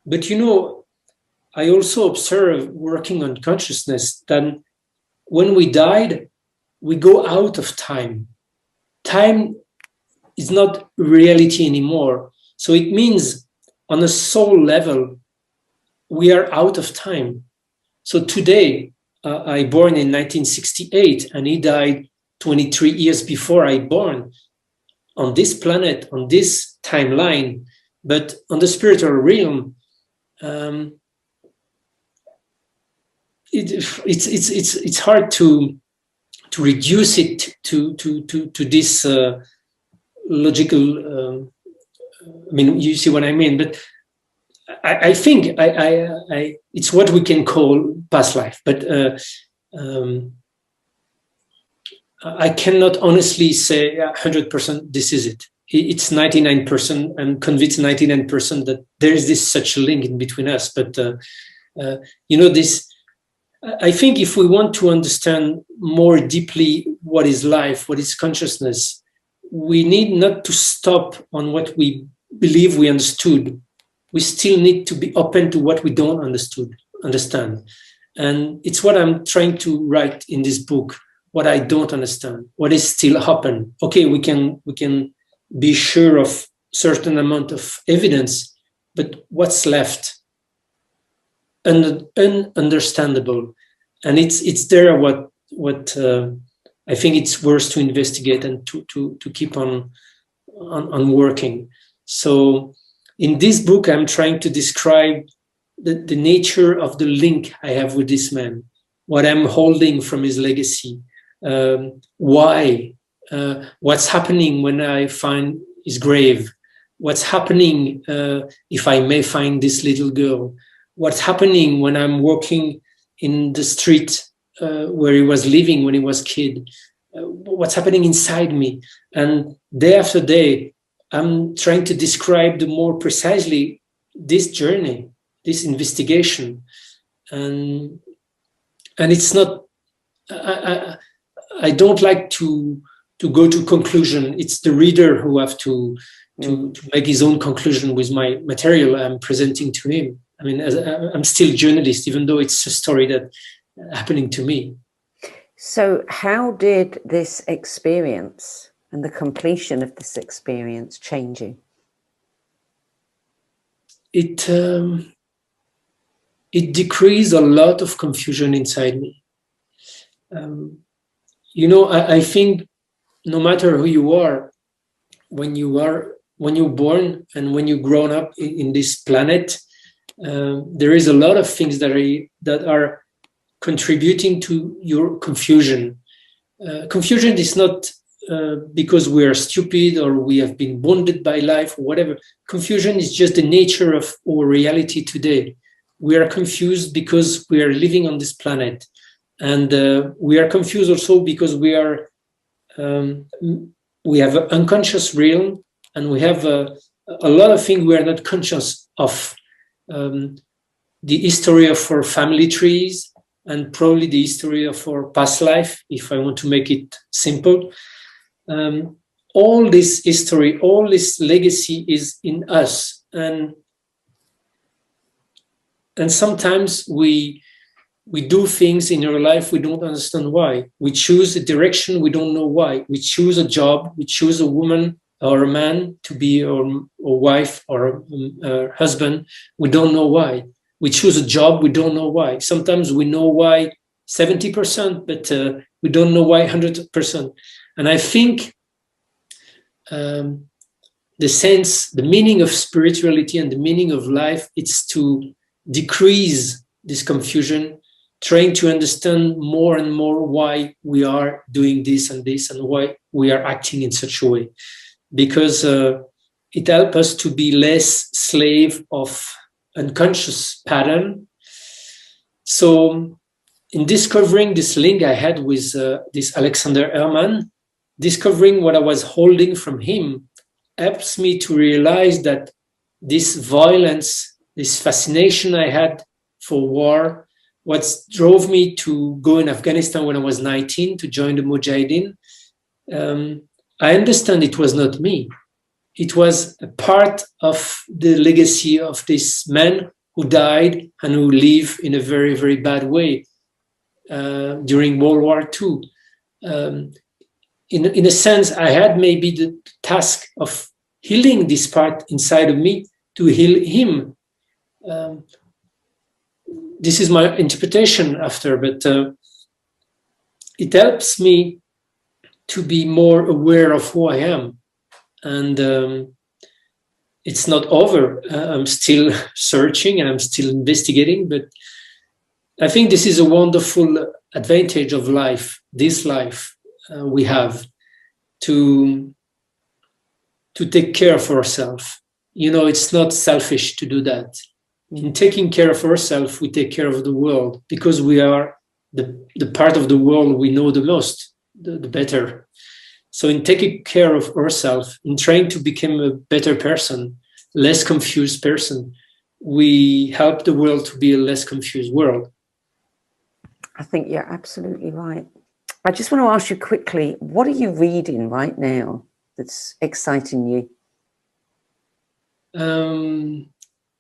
But I also observe, working on consciousness, that when we died, we go out of time. Time is not reality anymore. So it means on a soul level, we are out of time. So today, I born in 1968, and he died 23 years before I born, on this planet, on this timeline. But on the spiritual realm, it's hard to reduce it to this logical. I mean, you see what I mean. But I think it's what we can call past life. But I cannot honestly say 100% this is it. It's 99%. I'm convinced 99% that there is this such a link in between us. But this. I think if we want to understand more deeply what is life, what is consciousness, we need not to stop on what we believe we understood. We still need to be open to what we don't understand. And it's what I'm trying to write in this book, what I don't understand, what is still open. Okay, we can be sure of certain amount of evidence, but what's left? Ununderstandable. And it's there what I think it's worth to investigate and to keep on working. So in this book, I'm trying to describe the nature of the link I have with this man, what I'm holding from his legacy, why, what's happening when I find his grave, what's happening if I may find this little girl, what's happening when I'm walking in the street where he was living when he was a kid, what's happening inside me. And day after day, I'm trying to describe the more precisely this journey, this investigation. And it's not, I don't like to go to conclusion. It's the reader who have to make his own conclusion with my material I'm presenting to him. I mean, I'm still a journalist, even though it's a story that's happening to me. So how did this experience and the completion of this experience change you? It decreased a lot of confusion inside me. You know, I think no matter who you are, when you're born and when you grown up in this planet, there is a lot of things that are contributing to your confusion. Confusion is not because we are stupid or we have been wounded by life or whatever. Confusion is just the nature of our reality today. We are confused because we are living on this planet. And we are confused also because we have an unconscious realm, and we have a lot of things we are not conscious of. The history of our family trees, and probably the history of our past life, if I want to make it simple. All this history, all this legacy is in us. And sometimes we do things in our life we don't understand why. We choose a direction, we don't know why. We choose a job, we choose a woman or a man to be our wife or husband, we don't know why. We choose a job, we don't know why. Sometimes we know why 70%, but we don't know why 100%. And I think the meaning of spirituality and the meaning of life, it's to decrease this confusion, trying to understand more and more why we are doing this and why we are acting in such a way. Because it helps us to be less slave of unconscious pattern. So in discovering this link I had with this Alexander Herman, discovering what I was holding from him helps me to realize that this violence, this fascination I had for war, what drove me to go in Afghanistan when I was 19 to join the Mujahideen, I understand it was not me. It was a part of the legacy of this man who died and who lived in a very, very bad way during World War II. In a sense, I had maybe the task of healing this part inside of me to heal him. This is my interpretation after, but it helps me to be more aware of who I am. And it's not over. I'm still searching and I'm still investigating, but I think this is a wonderful advantage of life, this life we have to take care of ourselves. You know, it's not selfish to do that. In taking care of ourselves, we take care of the world, because we are the part of the world we know the most, the better. So in taking care of ourselves, in trying to become a better person, less confused person, we help the world to be a less confused world. I think you're absolutely right. I just want to ask you quickly, what are you reading right now that's exciting you?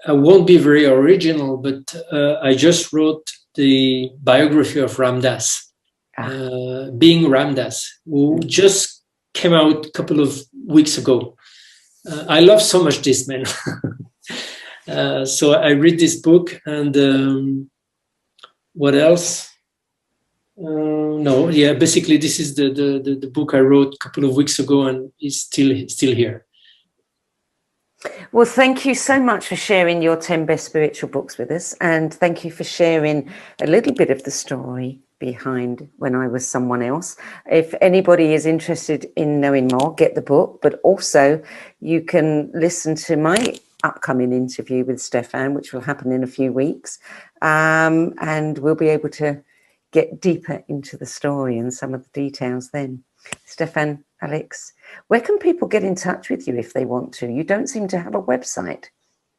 I won't be very original, but I just wrote the biography of Ramdas, Being Ramdas, who just came out a couple of weeks ago. I love so much this man. So I read this book, and what else? No, yeah, basically this is the book I wrote a couple of weeks ago, and it's still here. Well, thank you so much for sharing your 10 best spiritual books with us, and thank you for sharing a little bit of the story behind When I Was Someone Else. If anybody is interested in knowing more, get the book, but also you can listen to my upcoming interview with Stephane, which will happen in a few weeks, and we'll be able to get deeper into the story and some of the details then. Stephane Allix, where can people get in touch with you if they want to? You don't seem to have a website.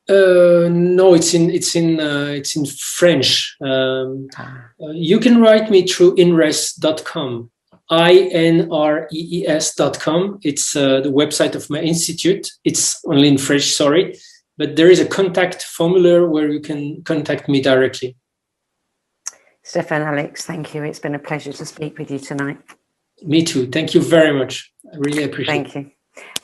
No, it's in French. You can write me through inres.com, INREES.com. It's the website of my institute. It's only in French, sorry, but there is a contact formula where you can contact me directly. Stephane Allix, thank you. It's been a pleasure to speak with you tonight. Me too. Thank you very much. I really appreciate it. Thank you.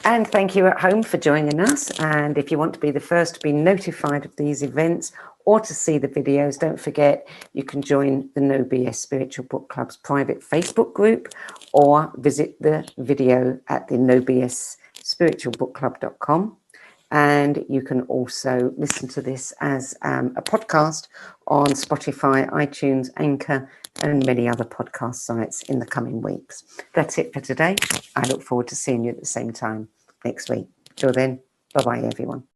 And thank you at home for joining us. And if you want to be the first to be notified of these events or to see the videos, don't forget you can join the No BS Spiritual Book Club's private Facebook group or visit the video at the nobsspiritualbookclub.com. And you can also listen to this as a podcast on Spotify, iTunes, Anchor, and many other podcast sites in the coming weeks. That's it for today. I look forward to seeing you at the same time next week. Till then, bye-bye, everyone.